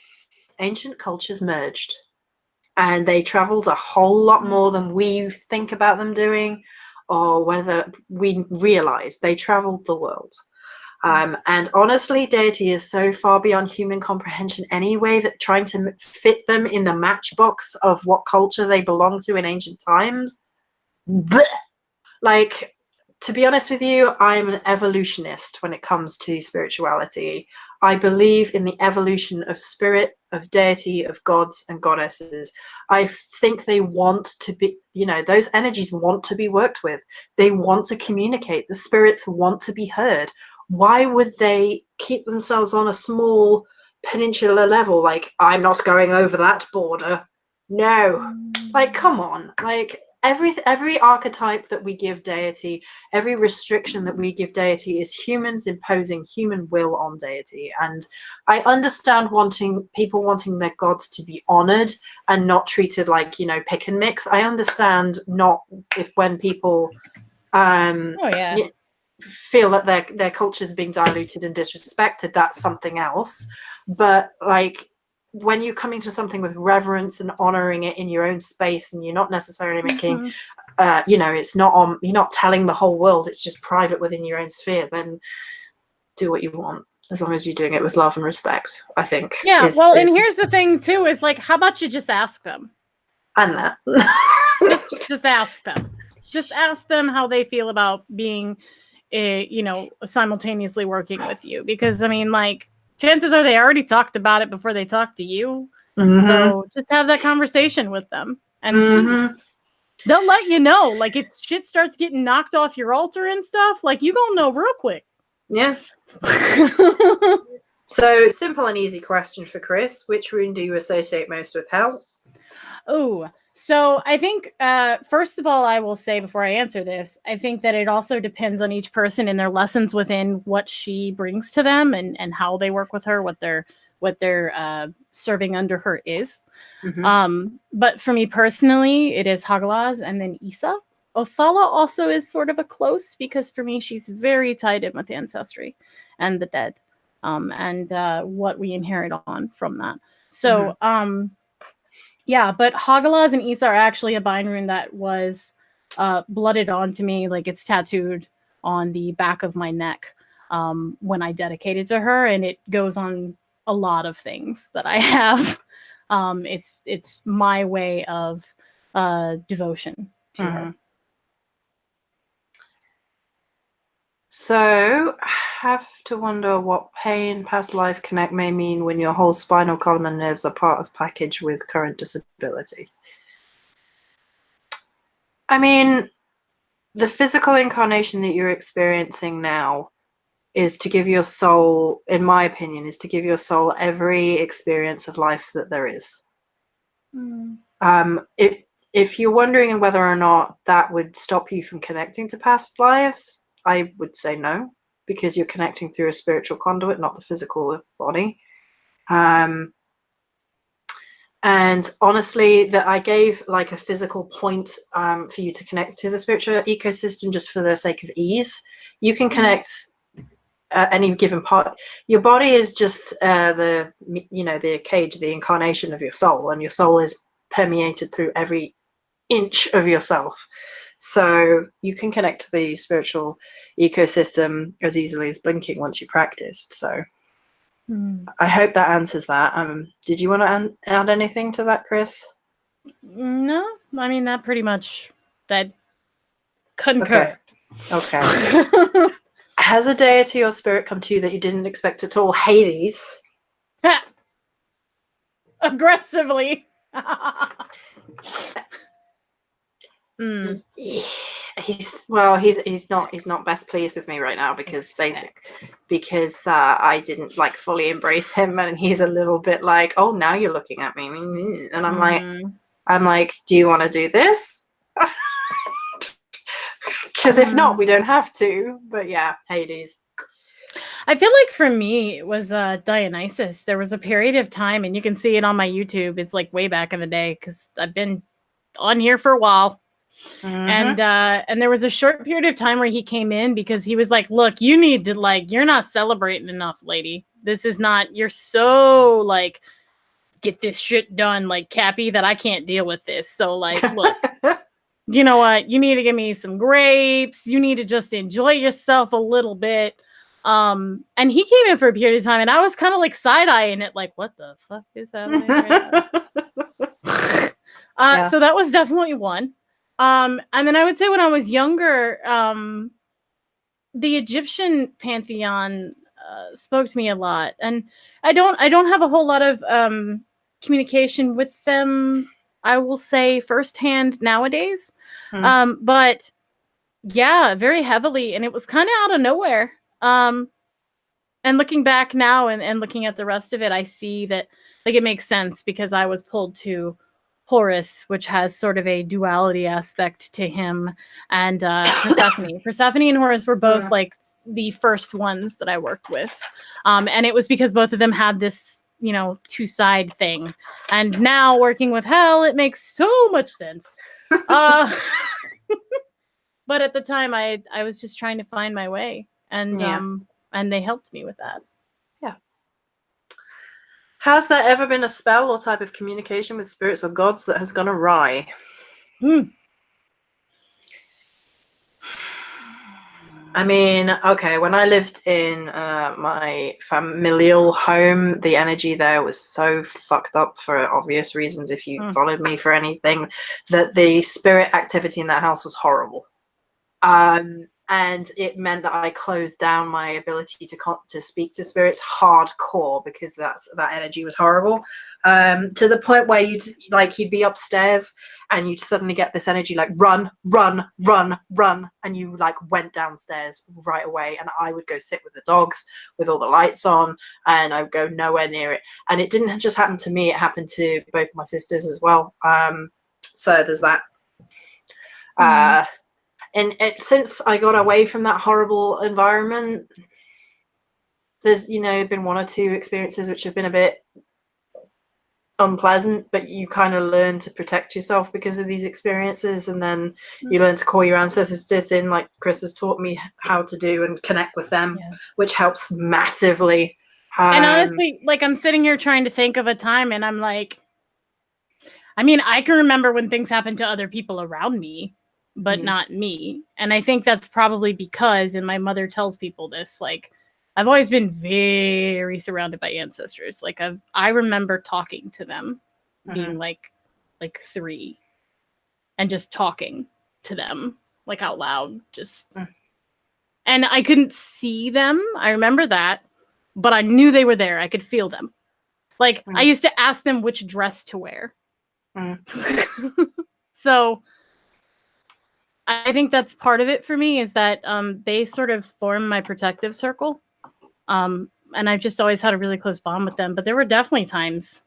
ancient cultures merged, and they traveled a whole lot more than we think about them doing, or whether we realize they traveled the world. And honestly, deity is so far beyond human comprehension anyway, that trying to fit them in the matchbox of what culture they belong to in ancient times, bleh. Like, to be honest with you, I'm an evolutionist when it comes to spirituality. I believe in the evolution of spirit, of deity, of gods and goddesses. I think they want to be, those energies want to be worked with. They want to communicate. The spirits want to be heard. Why would they keep themselves on a small peninsular level? Like, I'm not going over that border. No. Like, come on. Like, every archetype that we give deity, every restriction that we give deity is humans imposing human will on deity. And I understand people wanting their gods to be honored and not treated like, pick and mix. I understand when people feel that their culture is being diluted and disrespected. That's something else. But like, when you're coming to something with reverence and honoring it in your own space, and you're not necessarily making it's not you're not telling the whole world, it's just private within your own sphere, then do what you want. as long as you're doing it with love and respect, I think. Yeah, well, and here's the thing too, is like, how about you just ask them? And that. just ask them. Just ask them how they feel about being, simultaneously working with you. Because, I mean, like, chances are they already talked about it before they talked to you. Mm-hmm. So just have that conversation with them and Mm-hmm. see. They'll let you know. Like, if shit starts getting knocked off your altar and stuff, like, you gonna know real quick. Yeah. So, simple and easy question for Cris. Which rune do you associate most with hell? Oh, so I think, first of all, I will say before I answer this, I think that it also depends on each person and their lessons within what she brings to them and how they work with her, what their serving under her is. Mm-hmm. But for me personally, it is Hagalaz and then Isa. Othala also is sort of a close, because for me, she's very tied in with ancestry and the dead, and what we inherit on from that. So, yeah, but Hagalaz and Isa are actually a bind rune that was blooded onto me, like it's tattooed on the back of my neck when I dedicated to her, and it goes on a lot of things that I have. It's my way of devotion to her. So, have to wonder what pain, past life connect may mean when your whole spinal column and nerves are part of package with current disability. I mean, the physical incarnation that you're experiencing now is to give your soul, in my opinion, is to give your soul every experience of life that there is. If you're wondering whether or not that would stop you from connecting to past lives, I would say no, because you're connecting through a spiritual conduit, not the physical body. And honestly, that I gave like a physical point for you to connect to the spiritual ecosystem just for the sake of ease. You can connect at any given part. Your body is just the cage, the incarnation of your soul, and your soul is permeated through every inch of yourself. So you can connect to the spiritual ecosystem as easily as blinking once you practiced. So I hope that answers that. Did you want to add anything to that, Cris? No, I mean that pretty much that concur. Okay. Has a deity or spirit come to you that you didn't expect at all? Hades. Aggressively. He's not best pleased with me right now because I didn't like fully embrace him, and he's a little bit like, oh, now you're looking at me, and I'm like, do you want to do this? Because if not, we don't have to. But yeah, Hades. I feel like for me it was Dionysus. There was a period of time, and you can see it on my YouTube. It's like way back in the day because I've been on here for a while. And there was a short period of time where he came in because he was like, look, you need to, like, you're not celebrating enough, lady. This is not, you're so like, get this shit done, like Cappy, that I can't deal with this. So like, look, you know what? You need to give me some grapes. You need to just enjoy yourself a little bit. And he came in for a period of time and I was kind of like side-eyeing it, like, what the fuck is happening right now? So that was definitely one. And then I would say when I was younger, the Egyptian pantheon spoke to me a lot, and I don't have a whole lot of communication with them, I will say, firsthand nowadays. But yeah, very heavily, and it was kind of out of nowhere. And looking back now and looking at the rest of it, I see that like it makes sense because I was pulled to Horus, which has sort of a duality aspect to him, and Persephone. Persephone and Horus were both like the first ones that I worked with, and it was because both of them had this, two-side thing. And now working with Hell, it makes so much sense. But at the time, I was just trying to find my way, and they helped me with that. Yeah. Has there ever been a spell or type of communication with spirits or gods that has gone awry? I mean, okay, when I lived in my familial home, the energy there was so fucked up for obvious reasons. If you followed me for anything, that the spirit activity in that house was horrible. And it meant that I closed down my ability to speak to spirits hardcore because that energy was horrible. To the point where you'd be upstairs and you'd suddenly get this energy like run, run, run, run, and you like went downstairs right away. And I would go sit with the dogs with all the lights on, and I would go nowhere near it. And it didn't just happen to me; it happened to both my sisters as well. So there's that. And since I got away from that horrible environment, there's been one or two experiences which have been a bit unpleasant, but you kind of learn to protect yourself because of these experiences, and then you learn to call your ancestors in, like Cris has taught me how to do, and connect with them, which helps massively. And honestly, like, I'm sitting here trying to think of a time, and I'm like, I mean, I can remember when things happened to other people around me, but not me. And I think that's probably because, and my mother tells people this, like, I've always been very surrounded by ancestors. Like, I remember talking to them, being like 3, and just talking to them like out loud, just. And I couldn't see them. I remember that, but I knew they were there. I could feel them. Like, I used to ask them which dress to wear. So I think that's part of it for me, is that they sort of form my protective circle. And I've just always had a really close bond with them. But there were definitely times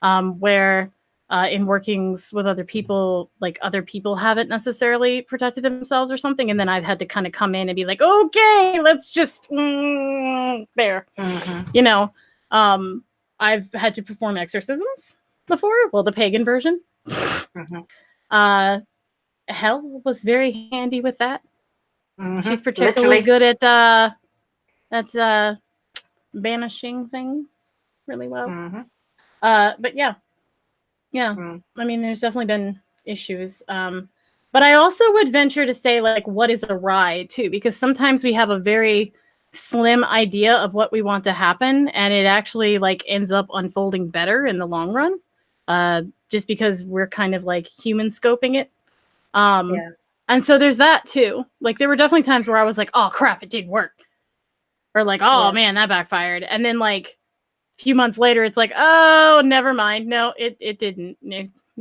where in workings with other people, like, other people haven't necessarily protected themselves or something. And then I've had to kind of come in and be like, okay, let's just there. I've had to perform exorcisms before. Well, the pagan version. Hell was very handy with that. She's particularly good at banishing things really well. But yeah. I mean, there's definitely been issues. But I also would venture to say, like, what is awry too, because sometimes we have a very slim idea of what we want to happen, and it actually like ends up unfolding better in the long run. Just because we're kind of like human scoping it. And so there's that too. Like, there were definitely times where I was like, oh crap, it didn't work. Or like, oh man, that backfired. And then like a few months later, it's like, oh, never mind. No, it didn't.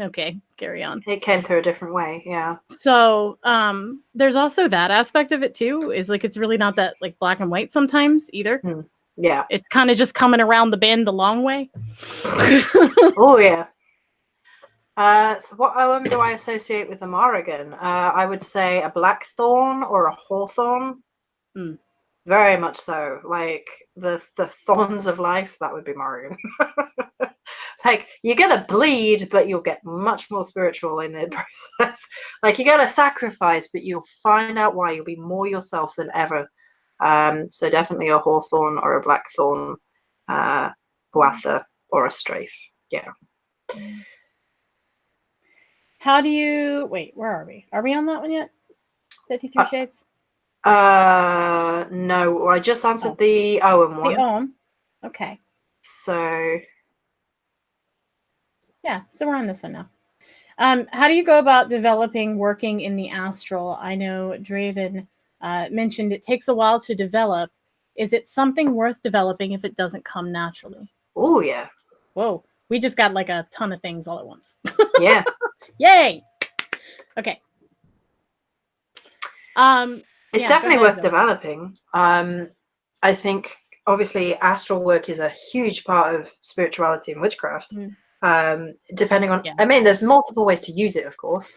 Okay, carry on. It came through a different way. Yeah. So there's also that aspect of it too, is like, it's really not that like black and white sometimes either. Yeah. It's kind of just coming around the bend the long way. Oh yeah. So what do I associate with the Morrigan? I would say a blackthorn or a hawthorn. Very much so. Like the thorns of life, that would be Morrigan. Like, you're gonna bleed, but you'll get much more spiritual in the process. Like, you're gonna sacrifice, but you'll find out why. You'll be more yourself than ever. So definitely a hawthorn or a blackthorn, guatha or a strafe. Yeah. How do you wait? Where are we? Are we on that one yet? 53 Shades? No, I just answered the Owen one. The Owen. Okay. So yeah, so we're on this one now. How do you go about developing working in the astral? I know Draven mentioned it takes a while to develop. Is it something worth developing if it doesn't come naturally? Oh yeah. Whoa. We just got like a ton of things all at once. Yeah. Yay. Okay. It's definitely worth developing. I think obviously astral work is a huge part of spirituality and witchcraft. Depending on, I mean, there's multiple ways to use it, of course.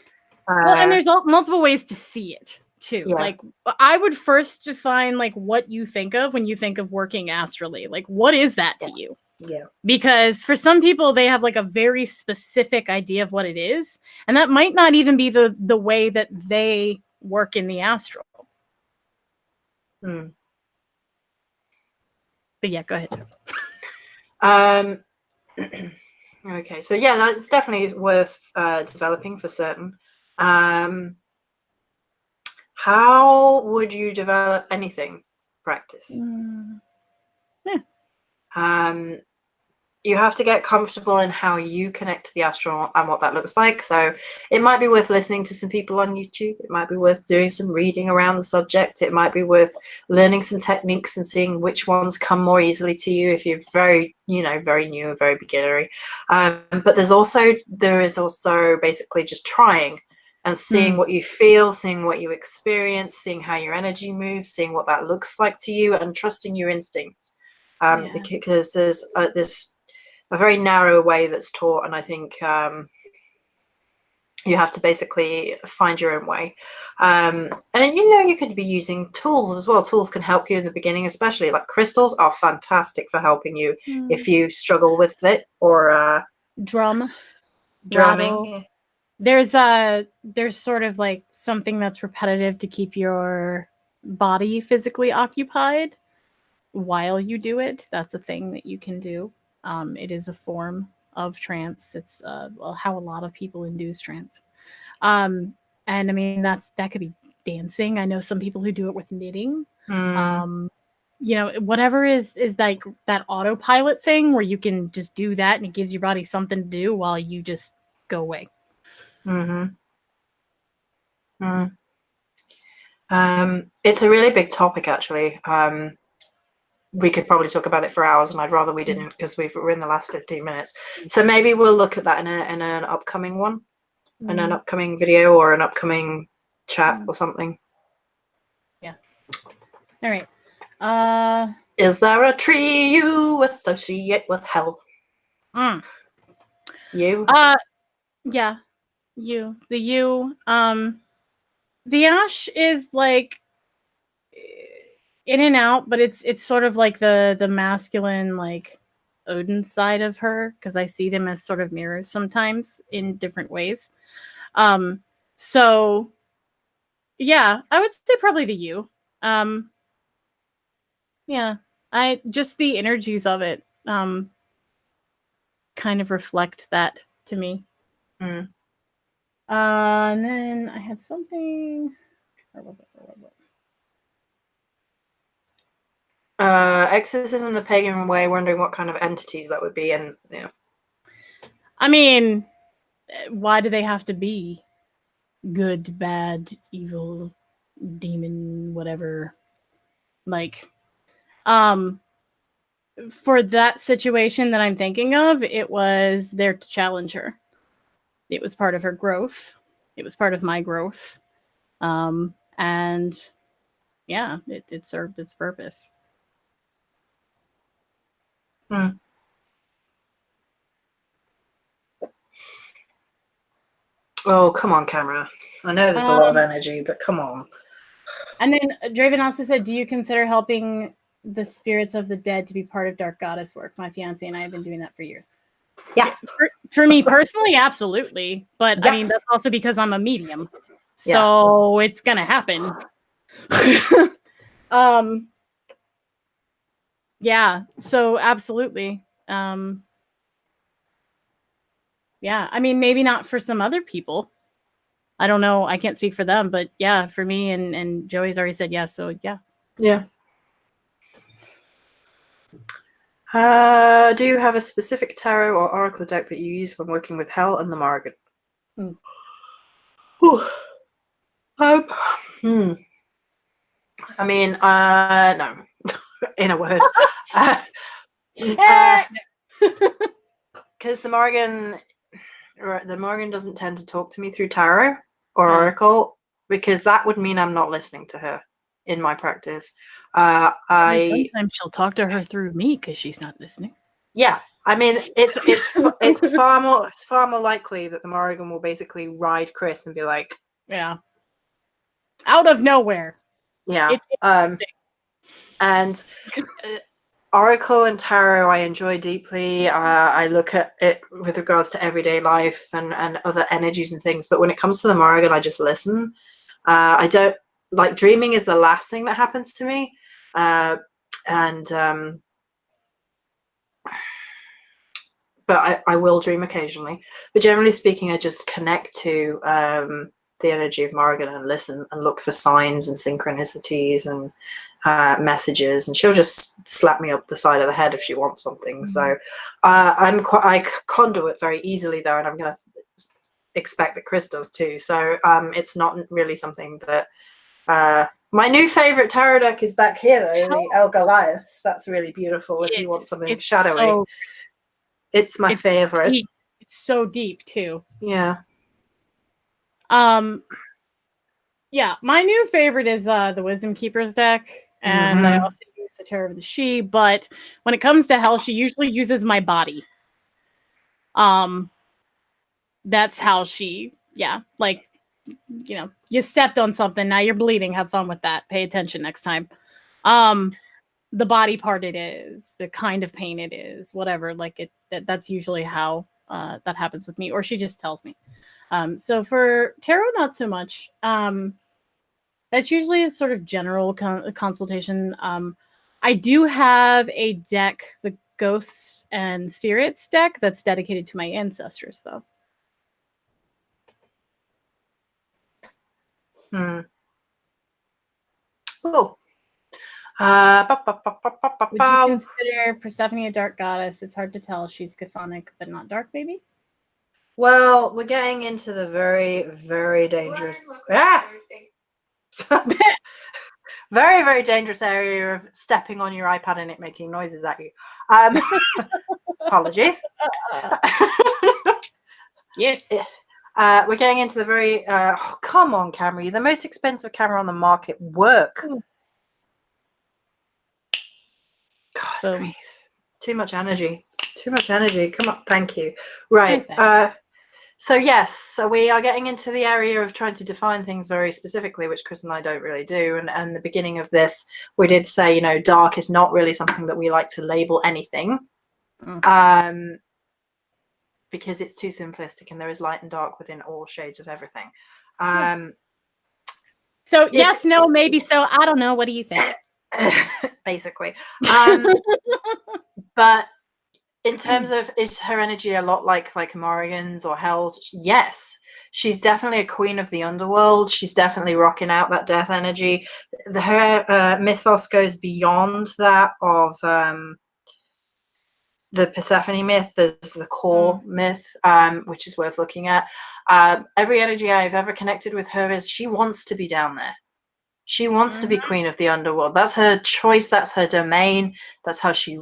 Well, and there's multiple ways to see it too. Yeah. Like, I would first define like what you think of when you think of working astrally. Like, what is that to you? Yeah. Because for some people, they have like a very specific idea of what it is, and that might not even be the way that they work in the astral. But yeah, go ahead. Okay, so yeah, that's definitely worth developing for certain. how would you develop anything practice? Yeah. You have to get comfortable in how you connect to the astral and what that looks like. So it might be worth listening to some people on YouTube. It might be worth doing some reading around the subject. It might be worth learning some techniques and seeing which ones come more easily to you if you're very, very new and very beginnery. But there is also basically just trying and seeing what you feel, seeing what you experience, seeing how your energy moves, seeing what that looks like to you, and trusting your instincts. Because there's this a very narrow way that's taught, and I think you have to basically find your own way. And you could be using tools as well. Tools can help you in the beginning, especially like crystals are fantastic for helping you if you struggle with it, or drumming. Rattle. There's sort of like something that's repetitive to keep your body physically occupied while you do it. That's a thing that you can do. It is a form of trance. It's how a lot of people induce trance. And I mean, that could be dancing. I know some people who do it with knitting. Whatever is like that autopilot thing where you can just do that and it gives your body something to do while you just go away. It's a really big topic, actually. We could probably talk about it for hours, and I'd rather we didn't, because we're in the last 15 minutes. So maybe we'll look at that in an upcoming one, in an upcoming video or an upcoming chat or something. Yeah. All right. Is there a tree you associate with hell? You? Yeah. You. The you. The ash is like in and out, but it's sort of like the masculine, like Odin side of her, because I see them as sort of mirrors sometimes in different ways. So yeah, I would say probably the you. Yeah, just the energies of it kind of reflect that to me. And then I had something. Where was it? Exorcism the pagan way, wondering what kind of entities that would be, and yeah. I mean, why do they have to be good, bad, evil, demon, whatever? Like, for that situation that I'm thinking of, it was there to challenge her. It was part of her growth. It was part of my growth. And yeah, it served its purpose. Oh, come on, camera. I know there's a lot of energy, but come on. And then Draven also said, do you consider helping the spirits of the dead to be part of Dark Goddess work? My fiance and I have been doing that for years. Yeah. For me personally, absolutely. But I mean, that's also because I'm a medium. So it's going to happen. Yeah. So absolutely. Yeah. I mean, maybe not for some other people. I don't know. I can't speak for them, but yeah, for me and Joey's already said yes. So yeah. Yeah. Do you have a specific tarot or oracle deck that you use when working with Hell and the Morrigan? I mean, no. In a word. Because the Morrigan doesn't tend to talk to me through tarot or oracle, because that would mean I'm not listening to her in my practice. Sometimes she'll talk to her through me because she's not listening. Yeah, I mean, it's far more likely that the Morrigan will basically ride Cris and be like, yeah, out of nowhere. Yeah, and oracle and tarot I enjoy deeply. I look at it with regards to everyday life and other energies and things. But when it comes to the Morrigan, I just listen. I don't like dreaming is the last thing that happens to me, but I will dream occasionally. But generally speaking, I just connect to the energy of Morrigan and listen and look for signs and synchronicities and messages, and she'll just slap me up the side of the head if she wants something. So I conduit very easily though, and I'm going to expect that Cris does too. So it's not really something that my new favorite tarot deck is back here though, the El Goliath. That's really beautiful if you want something shadowy. It's my favorite. Deep. It's so deep too. Yeah. Yeah, my new favorite is the Wisdom Keeper's deck, and I also use the Tarot of the She, but when it comes to hell, she usually uses my body. That's how she, like, you know, you stepped on something, now you're bleeding, have fun with that. Pay attention next time. The body part it is, the kind of pain it is, whatever, like that's usually how that happens with me, or she just tells me. So for tarot, not so much. That's usually a sort of general consultation. I do have a deck, the Ghosts and Spirits deck, that's dedicated to my ancestors, though. Cool. Would you consider Persephone a dark goddess? It's hard to tell. She's chthonic, but not dark, maybe? Well, we're getting into the very, very dangerous... very, very dangerous area of stepping on your iPad and it making noises at you. Apologies. Yes. We're getting into the very... oh, come on, camera. You're the most expensive camera on the market. Work. Ooh. God, grief. Too much energy. Too much energy. Come on. Thank you. Right. So yes, so we are getting into the area of trying to define things very specifically, which Cris and I don't really do. And the beginning of this, we did say, you know, dark is not really something that we like to label anything, because it's too simplistic, and there is light and dark within all shades of everything. So yes, no, maybe so. I don't know. What do you think? Basically. But in terms of, is her energy a lot like Morrigan's or Hell's? Yes. She's definitely a queen of the underworld. She's definitely rocking out that death energy. Her mythos goes beyond that of the Persephone myth. There's the core myth, which is worth looking at. Every energy I've ever connected with her is she wants to be down there. She wants to be queen of the underworld. That's her choice. That's her domain. That's how she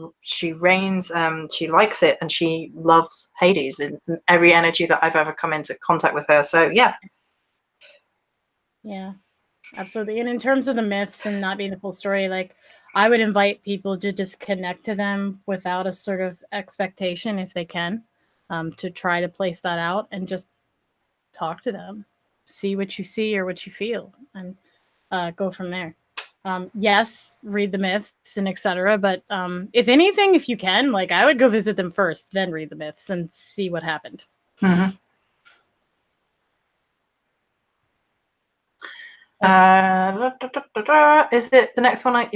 reigns. She likes it, and she loves Hades in every energy that I've ever come into contact with her. So yeah. Yeah, absolutely. And in terms of the myths and not being the full story, like, I would invite people to just connect to them without a sort of expectation, if they can, to try to place that out and just talk to them, see what you see or what you feel, and go from there. Yes, read the myths and etc. But if anything, if you can, like, I would go visit them first, then read the myths and see what happened. Is it the next one? What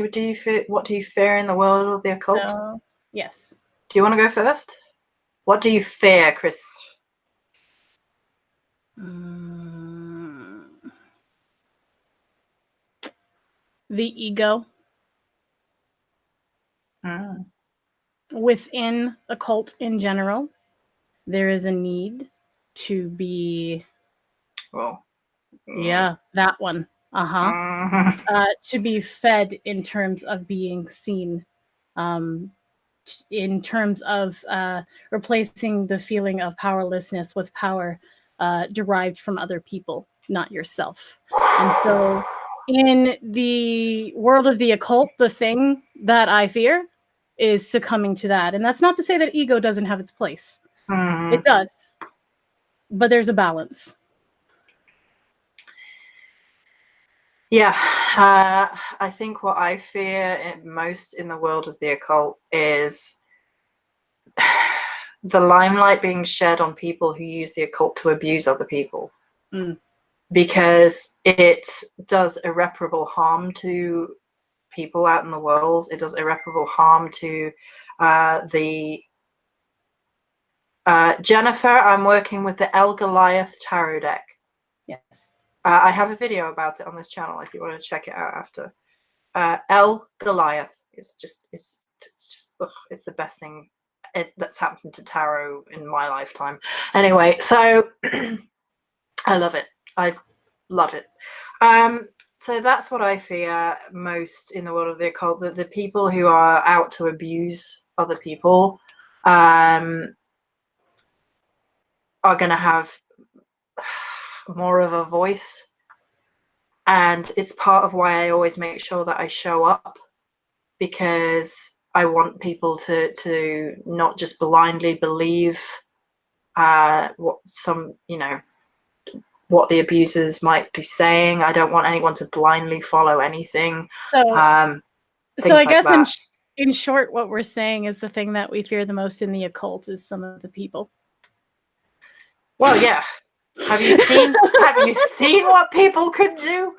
do you fear in the world of the occult? So, yes. Do you want to go first? What do you fear, Cris? The ego. Within a cult in general, there is a need to be... yeah, that one. To be fed in terms of being seen, in terms of replacing the feeling of powerlessness with power derived from other people, not yourself. And so in the world of the occult, the thing that I fear is succumbing to that. And that's not to say that ego doesn't have its place. It does. But there's a balance. Yeah, I think what I fear most in the world of the occult is the limelight being shed on people who use the occult to abuse other people. Because it does irreparable harm to people out in the world. It does irreparable harm to Jennifer, I'm working with the El Goliath tarot deck. Yes. I have a video about it on this channel if you want to check it out after. El Goliath is just it's the best thing that's happened to tarot in my lifetime. Anyway, so I love it. I love it. So that's what I fear most in the world of the occult, that the people who are out to abuse other people are going to have more of a voice. And it's part of why I always make sure that I show up, because I want people to not just blindly believe what some, what the abusers might be saying. I don't want anyone to blindly follow anything. So I like guess in short, what we're saying is the thing that we fear the most in the occult is some of the people. Well, yeah. Have you seen what people could do?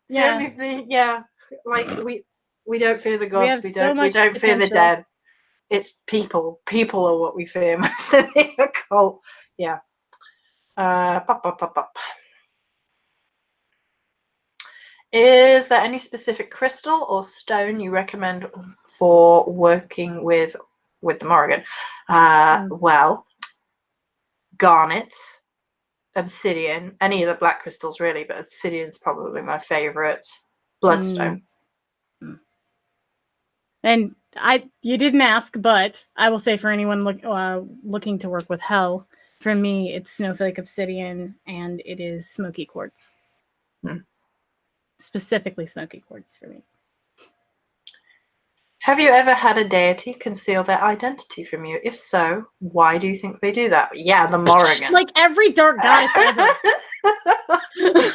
Yeah. Yeah. Like we don't fear the gods. We don't fear the potential. dead. It's people. People are what we fear most in the occult. Yeah. Is there any specific crystal or stone you recommend for working with the Morrigan? Well, garnet, obsidian, any of the black crystals really, but obsidian's probably my favorite. Bloodstone. And you didn't ask, but I will say for anyone looking to work with hell, for me it's snowflake obsidian and it is smoky quartz. Specifically smoky quartz for me. Have you ever had a deity conceal their identity from you? If so, why do you think they do that? Yeah, the Morrigan. Like every dark goddess ever.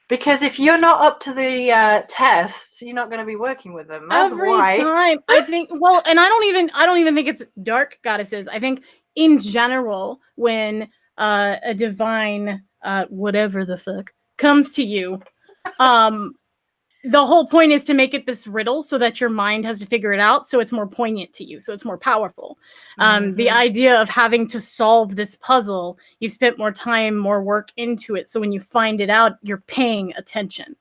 Because if you're not up to the tests, you're not going to be working with them. That's why. Every time. I think, well, and I don't even think it's dark goddesses. I think in general, when a divine whatever the fuck comes to you, the whole point is to make it this riddle so that your mind has to figure it out, so it's more poignant to you, so it's more powerful. The idea of having to solve this puzzle, you've spent more time, more work into it, so when you find it out, you're paying attention.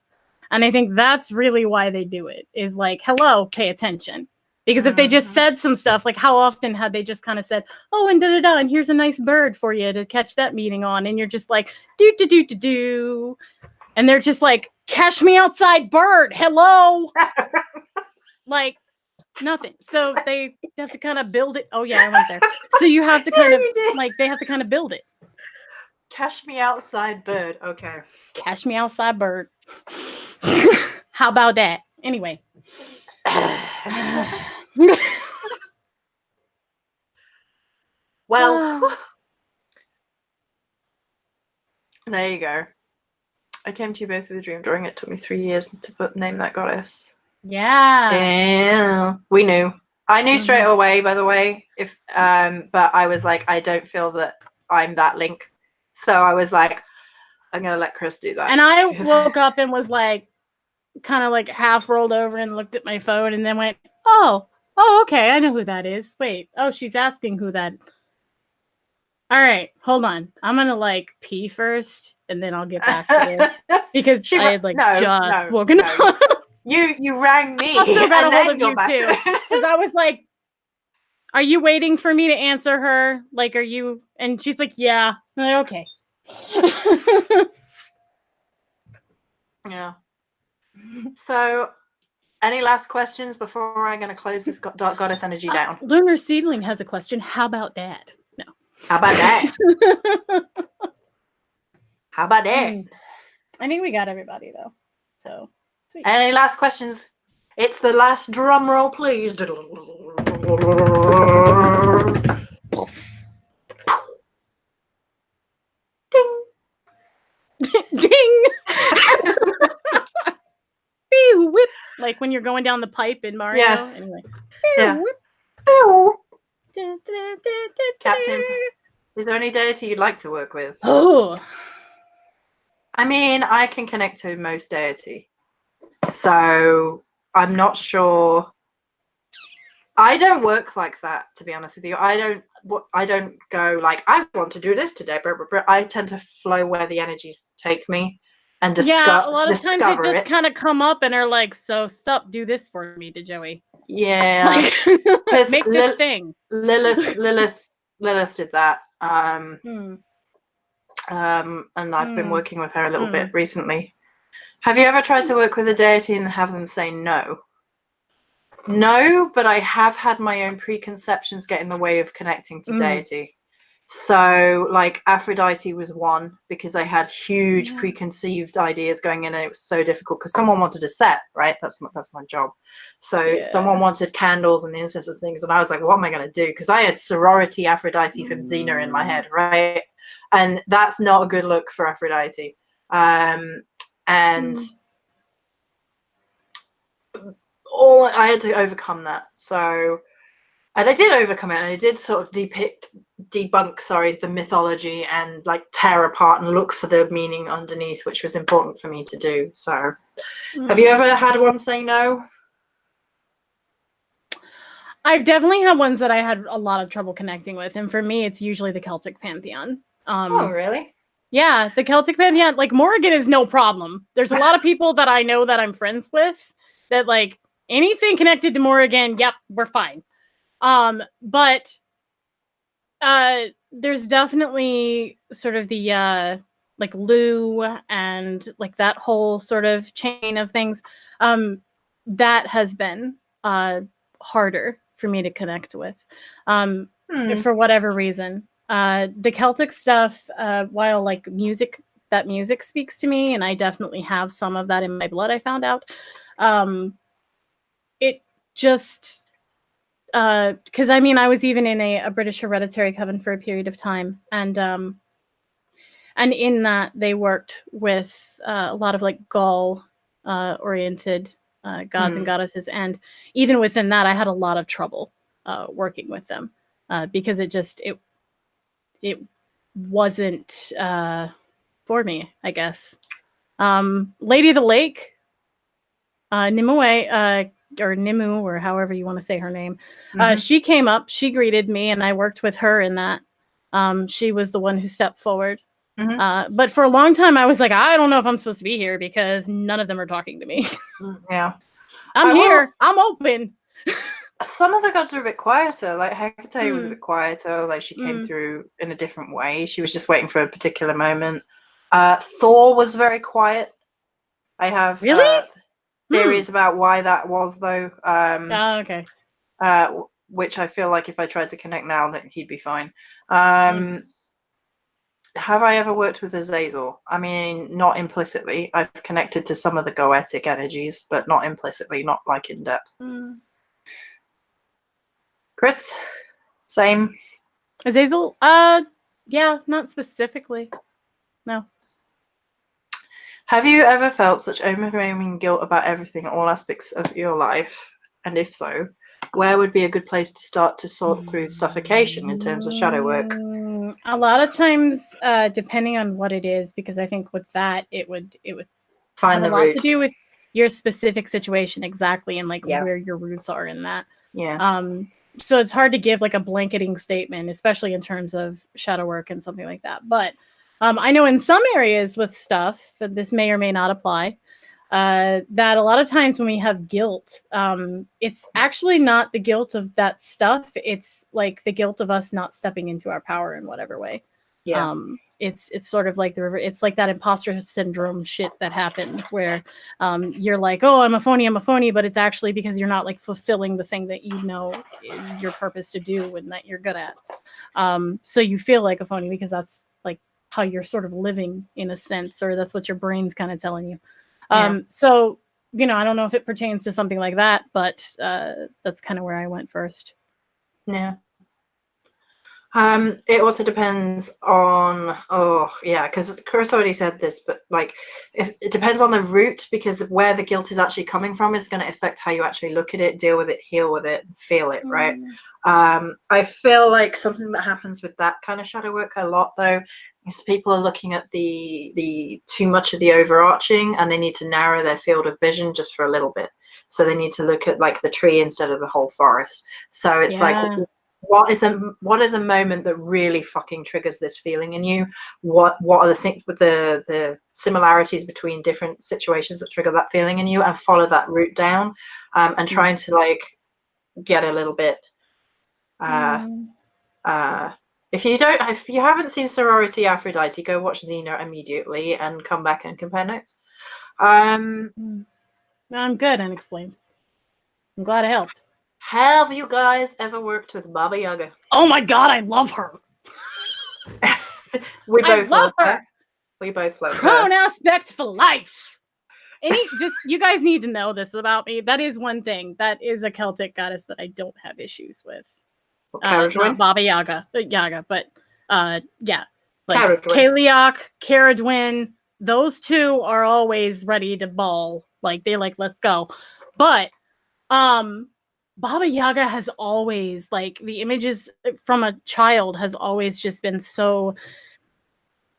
And I think that's really why they do it, is like, hello, pay attention. Because if they just said some stuff, like how often had they just kind of said, oh, and da-da-da, and here's a nice bird for you to catch that meeting on, and you're just like, do-do-do-do-do. And they're just like, catch me outside, bird. Hello. Like nothing. So they have to kind of build it. Oh yeah, I went there. So you have to kind of they have to kind of build it. Catch me outside, bird. Okay. Catch me outside, bird. How about that? Anyway. Well, there you go. I came to you both with a dream drawing. It took me 3 years to name that goddess. Yeah. We knew. I knew straight away, by the way. But I was like, I don't feel that I'm that link. So I was like, I'm gonna let Cris do that. And I woke up and was like, kind of like half rolled over and looked at my phone and then went, oh, okay, I know who that is. Wait, oh, she's asking who that. All right, hold on. I'm gonna like pee first, and then I'll get back to this because I had like just woken up. You rang me. I also got a hold of you too, because I was like, "Are you waiting for me to answer her? Like, are you?" And she's like, "Yeah." I'm like, okay. Yeah. So, any last questions before I'm going to close this dark goddess energy down? Lunar Seedling has a question. How about that? No. How about that? How about that? I think we got everybody though. So, sweet. Any last questions? It's the last drum roll, please. Ding. Ding. Pew, whip. Like when you're going down the pipe in Mario. Yeah. Anyway. Yeah. Whip. Captain, is there any deity you'd like to work with? Oh. I mean, I can connect to most deity. So I'm not sure. I don't work like that, to be honest with you. I don't go like, I want to do this today. I tend to flow where the energies take me. and Yeah, a lot of times they discover just it. kind of come up and are like, "So, sup, do this for me, to Joey." Yeah, Like, because make this thing. Lilith did that. Hmm. And I've been working with her a little bit recently. Have you ever tried to work with a deity and have them say no? No, but I have had my own preconceptions get in the way of connecting to deity. So, like, Aphrodite was one because I had huge preconceived ideas going in, and it was so difficult because someone wanted a set, right? That's my job. So someone wanted candles and incense and things, and I was like, what am I going to do? Because I had sorority Aphrodite from Xena in my head, right? And that's not a good look for Aphrodite. And all I had to overcome that. So, and I did overcome it, and I did sort of debunk the mythology and like tear apart and look for the meaning underneath, which was important for me to do. So, have you ever had one say no? I've definitely had ones that I had a lot of trouble connecting with, and for me, it's usually the Celtic pantheon. Oh, really? Yeah, the Celtic pantheon, like Morrigan is no problem. There's a lot of people that I know that I'm friends with that like anything connected to Morrigan, yep, we're fine. But there's definitely sort of the like Lou and like that whole sort of chain of things. That has been harder for me to connect with. For whatever reason. The Celtic stuff, while like music speaks to me, and I definitely have some of that in my blood, I found out. It just because I mean I was even in a British hereditary coven for a period of time, and in that they worked with a lot of like Gaul oriented gods and goddesses, and even within that I had a lot of trouble working with them because it wasn't for me, I guess. Lady of the Lake, Nimue, or Nimu, or however you want to say her name. She came up, she greeted me, and I worked with her in that. She was the one who stepped forward. But for a long time, I was like, I don't know if I'm supposed to be here because none of them are talking to me. Yeah. I'm here. I'm open. Some of the gods are a bit quieter. Like Hecate was a bit quieter. Like she came through in a different way. She was just waiting for a particular moment. Thor was very quiet. I have theories about why that was, though. Okay. Which I feel like if I tried to connect now, that he'd be fine. Have I ever worked with Azazel? I mean, not implicitly. I've connected to some of the goetic energies, but not implicitly, not like in depth. Cris, same. Azazel? Yeah, not specifically. No. Have you ever felt such overwhelming guilt about everything, all aspects of your life? And if so, where would be a good place to start to sort through suffocation in terms of shadow work? A lot of times, depending on what it is, because I think with that, it would find have the a lot root to do with your specific situation exactly, and like where your roots are in that. So it's hard to give like a blanketing statement, especially in terms of shadow work and something like that. But I know in some areas with stuff, this may or may not apply, that a lot of times when we have guilt, it's actually not the guilt of that stuff. It's like the guilt of us not stepping into our power in whatever way. It's sort of like it's like that imposter syndrome shit that happens where you're like, oh, I'm a phony, but it's actually because you're not like fulfilling the thing that you know is your purpose to do and that you're good at. So you feel like a phony because that's like how you're sort of living in a sense, or that's what your brain's kind of telling you. So, you know, I don't know if it pertains to something like that, but that's kind of where I went first. Yeah. It also depends on, because Cris already said this, but like, if it depends on the root, because where the guilt is actually coming from is going to affect how you actually look at it, deal with it, heal with it, feel it, right? I feel like something that happens with that kind of shadow work a lot, though, is people are looking at the too much of the overarching, and they need to narrow their field of vision just for a little bit. So they need to look at like the tree instead of the whole forest. So it's like, what is a moment that really fucking triggers this feeling in you? What are the similarities between different situations that trigger that feeling in you, and follow that route down, and trying to like get a little bit if you haven't seen Sorority Aphrodite, go watch Xena immediately and come back and compare notes. No, I'm good. Unexplained. I'm glad I helped. Have you guys ever worked with Baba Yaga? Oh my god, I love her. We both love her. We both love Crone her. aspect for life. You guys need to know this about me. That is one thing. That is a Celtic goddess that I don't have issues with. Not Baba Yaga, but yeah, like Kaliak, Caradwyn. Those two are always ready to ball. Like they're like, let's go. But Baba Yaga has always, like, the images from a child has always just been so.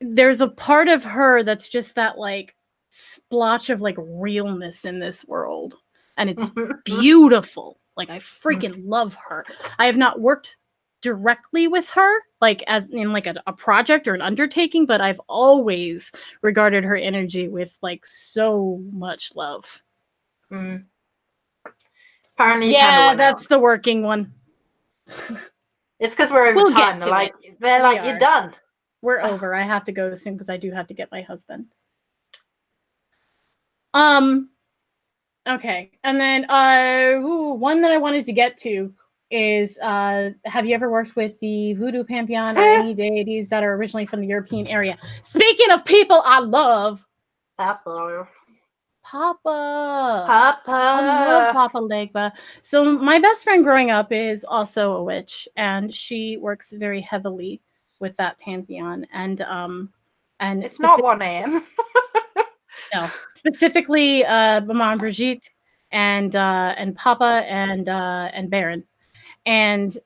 There's a part of her that's just that like splotch of like realness in this world, and it's beautiful. Like I freaking love her. I have not worked directly with her, like as in like a project or an undertaking, but I've always regarded her energy with like so much love. Apparently, yeah, that's the working one. It's because we're over time. They're like, you're done. We're over. I have to go soon because I do have to get my husband. Okay, and then one that I wanted to get to is have you ever worked with the voodoo pantheon or any deities that are originally from the European area? Speaking of people I love, Papa. I love Papa Legba. So my best friend growing up is also a witch, and she works very heavily with that pantheon. And it's not 1 a.m. No, specifically Maman Brigitte and Papa and Baron. And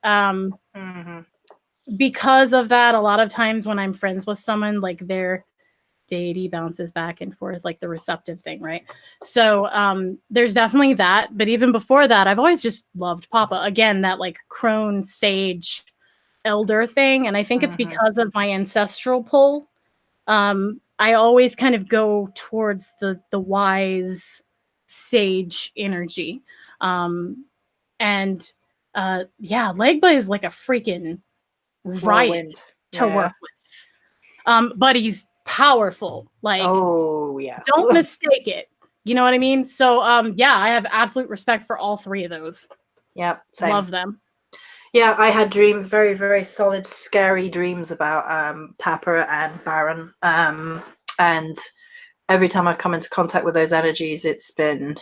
because of that, a lot of times when I'm friends with someone, like their deity bounces back and forth, like the receptive thing, right? So there's definitely that. But even before that, I've always just loved Papa. Again, that like crone sage elder thing. And I think it's because of my ancestral pull. I always kind of go towards the wise sage energy. Legba is like a freaking riot to work with. But he's powerful. Like, don't mistake it. You know what I mean? So I have absolute respect for all three of those. Yep, same. Love them. Yeah, I had dreams, very, very solid, scary dreams about Papa and Baron. And every time I've come into contact with those energies, it's been...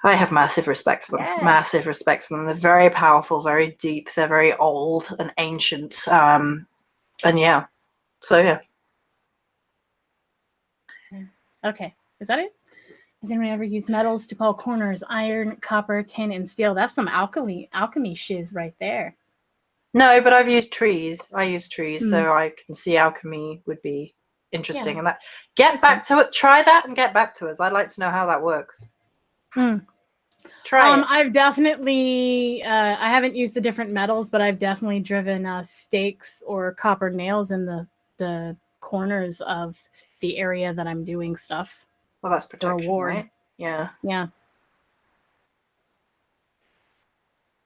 I have massive respect for them. Yeah. Massive respect for them. They're very powerful, very deep. They're very old and ancient. And yeah. So, yeah. Okay. Is that it? Has anyone ever used metals to call corners? Iron, copper, tin, and steel. That's some alchemy shiz right there. No, but I've used trees. I use trees, so I can see alchemy would be interesting. Yeah. And that, get back to it. Try that and get back to us. I'd like to know how that works. Try it. I've definitely, I haven't used the different metals, but I've definitely driven stakes or copper nails in the corners of the area that I'm doing stuff. Well, that's protection, right? Yeah. Yeah.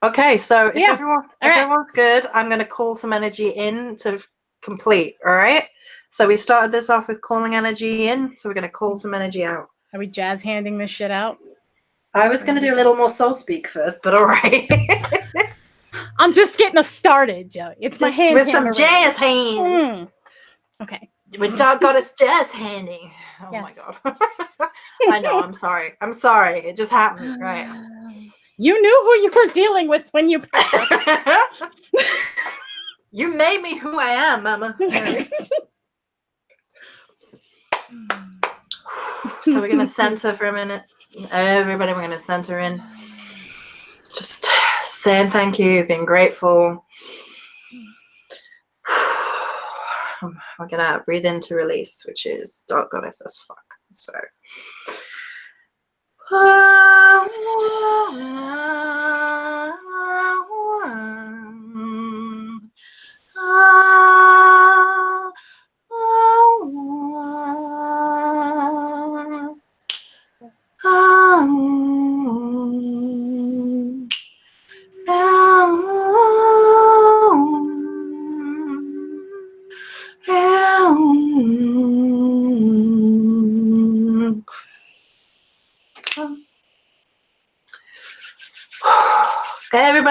Okay, so if everyone's good, I'm going to call some energy in to complete, all right? So we started this off with calling energy in, so we're going to call some energy out. Are we jazz handing this shit out? I was going to do a little more soul speak first, but all right. I'm just getting us started, Joey. It's my hand with some jazz hands. Okay. With Dark Goddess jazz handing. Oh my god. I know, I'm sorry. I'm sorry. It just happened, right? You knew who you were dealing with when you You made me who I am, Mama. So we're going to center for a minute. Everybody, we're going to center in. Just saying thank you, being grateful. We're going to breathe in to release, which is Dark Goddess as fuck. So.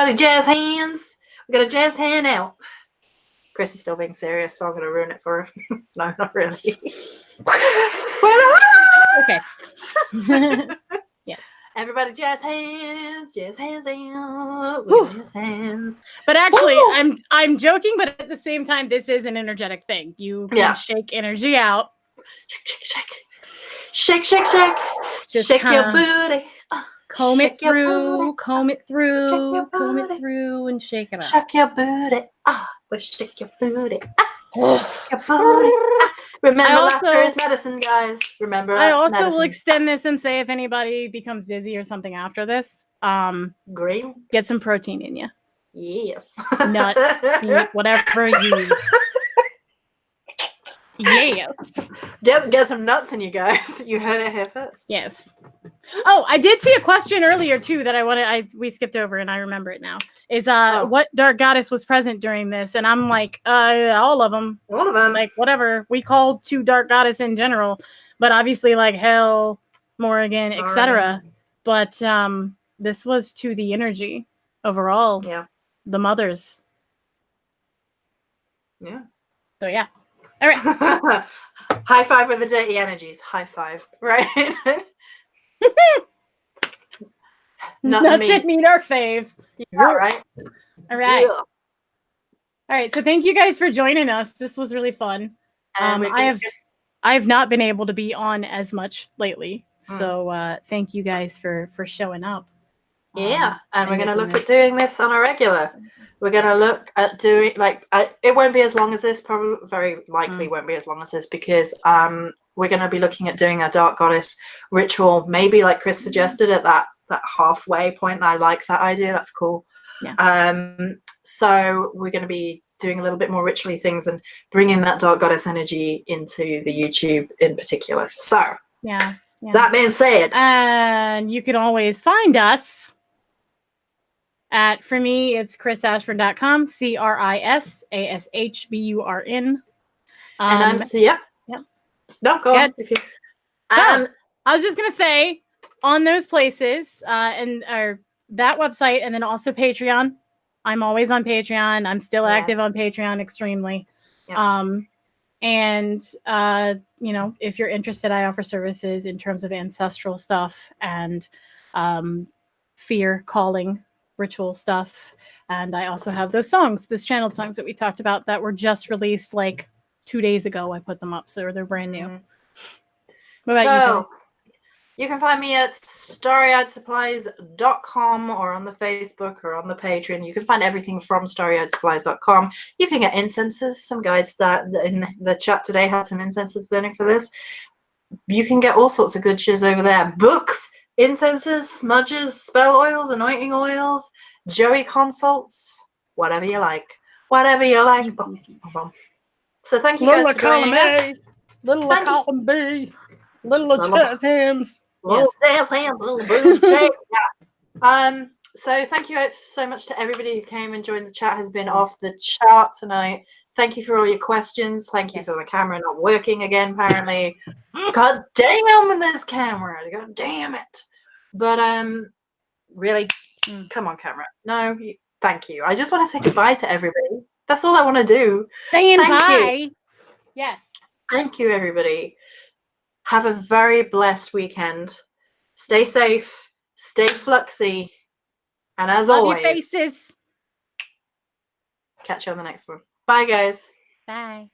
Everybody jazz hands. We got a jazz hand out. Cris is still being serious, so I'm going to ruin it for her. No, not really. Okay. Yes. Everybody jazz hands out. We got jazz hands. But actually, Woo! I'm joking, but at the same time, this is an energetic thing. You can shake energy out. Shake, shake, shake. Just shake your booty. Comb it through, comb it through, and shake it out. Shake your booty. Shake your booty. Shake your booty. Remember, laughter is medicine, guys. Remember, I also medicine. will extend this and say if anybody becomes dizzy or something after this, green, get some protein in you. Yes. Nuts, meat, whatever you. Yes. Get some nuts in you guys. You heard it here first. Yes. Oh, I did see a question earlier too that we skipped over and I remember it now. Is what dark goddess was present during this? And I'm like, all of them. All of them. Like whatever. We call to dark goddess in general, but obviously like Hell, Morrigan, etc. But this was to the energy overall. Yeah. The mothers. Yeah. So yeah. All right. High five with the dirty energies. High five. Right. Nuts and meat our faves. Yeah, right. All right. Yeah. All right. So thank you guys for joining us. This was really fun. I have not been able to be on as much lately. So thank you guys for showing up. Yeah. And we're going to look at doing this on a regular. We're going to look at doing it won't be as long as this, probably very likely won't be as long as this, because we're going to be looking at doing a dark goddess ritual, maybe like Cris suggested at that halfway point. I like that idea. That's cool. Yeah. So we're going to be doing a little bit more ritually things and bringing that dark goddess energy into the YouTube in particular. So yeah. That being said, and you can always find us for me, it's CrisAshburn.com, CrisAshburn. And I'm Don't go on. If you, I was just gonna say on those places and that website, and then also Patreon. I'm always on Patreon. I'm still active on Patreon, extremely. Yeah. And if you're interested, I offer services in terms of ancestral stuff and fear calling ritual stuff. And I also have those channeled songs that we talked about that were just released like 2 days ago. I put them up, so they're brand new. What about you can find me at starryeyedsupplies.com or on the Facebook or on the Patreon. You can find everything from starryeyedsupplies.com. You can get incenses. Some guys that in the chat today had some incenses burning for this. You can get all sorts of good shiz over there. Books, incenses, smudges, spell oils, anointing oils, Joey consults, whatever you like. Whatever you like. So thank you guys for joining us. Little column B. Little jazz hands. Little jazz hands, little booty shake. Yeah. So thank you so much to everybody who came and joined the chat. Has been off the chart tonight. Thank you for all your questions. Thank you for the camera not working again, apparently. God damn this camera. God damn it. But really, come on, camera. No, thank you. I just want to say goodbye to everybody. That's all I want to do. Saying bye. Yes. Thank you, everybody. Have a very blessed weekend. Stay safe. Stay fluxy. And as always, your faces. Catch you on the next one. Bye, guys. Bye.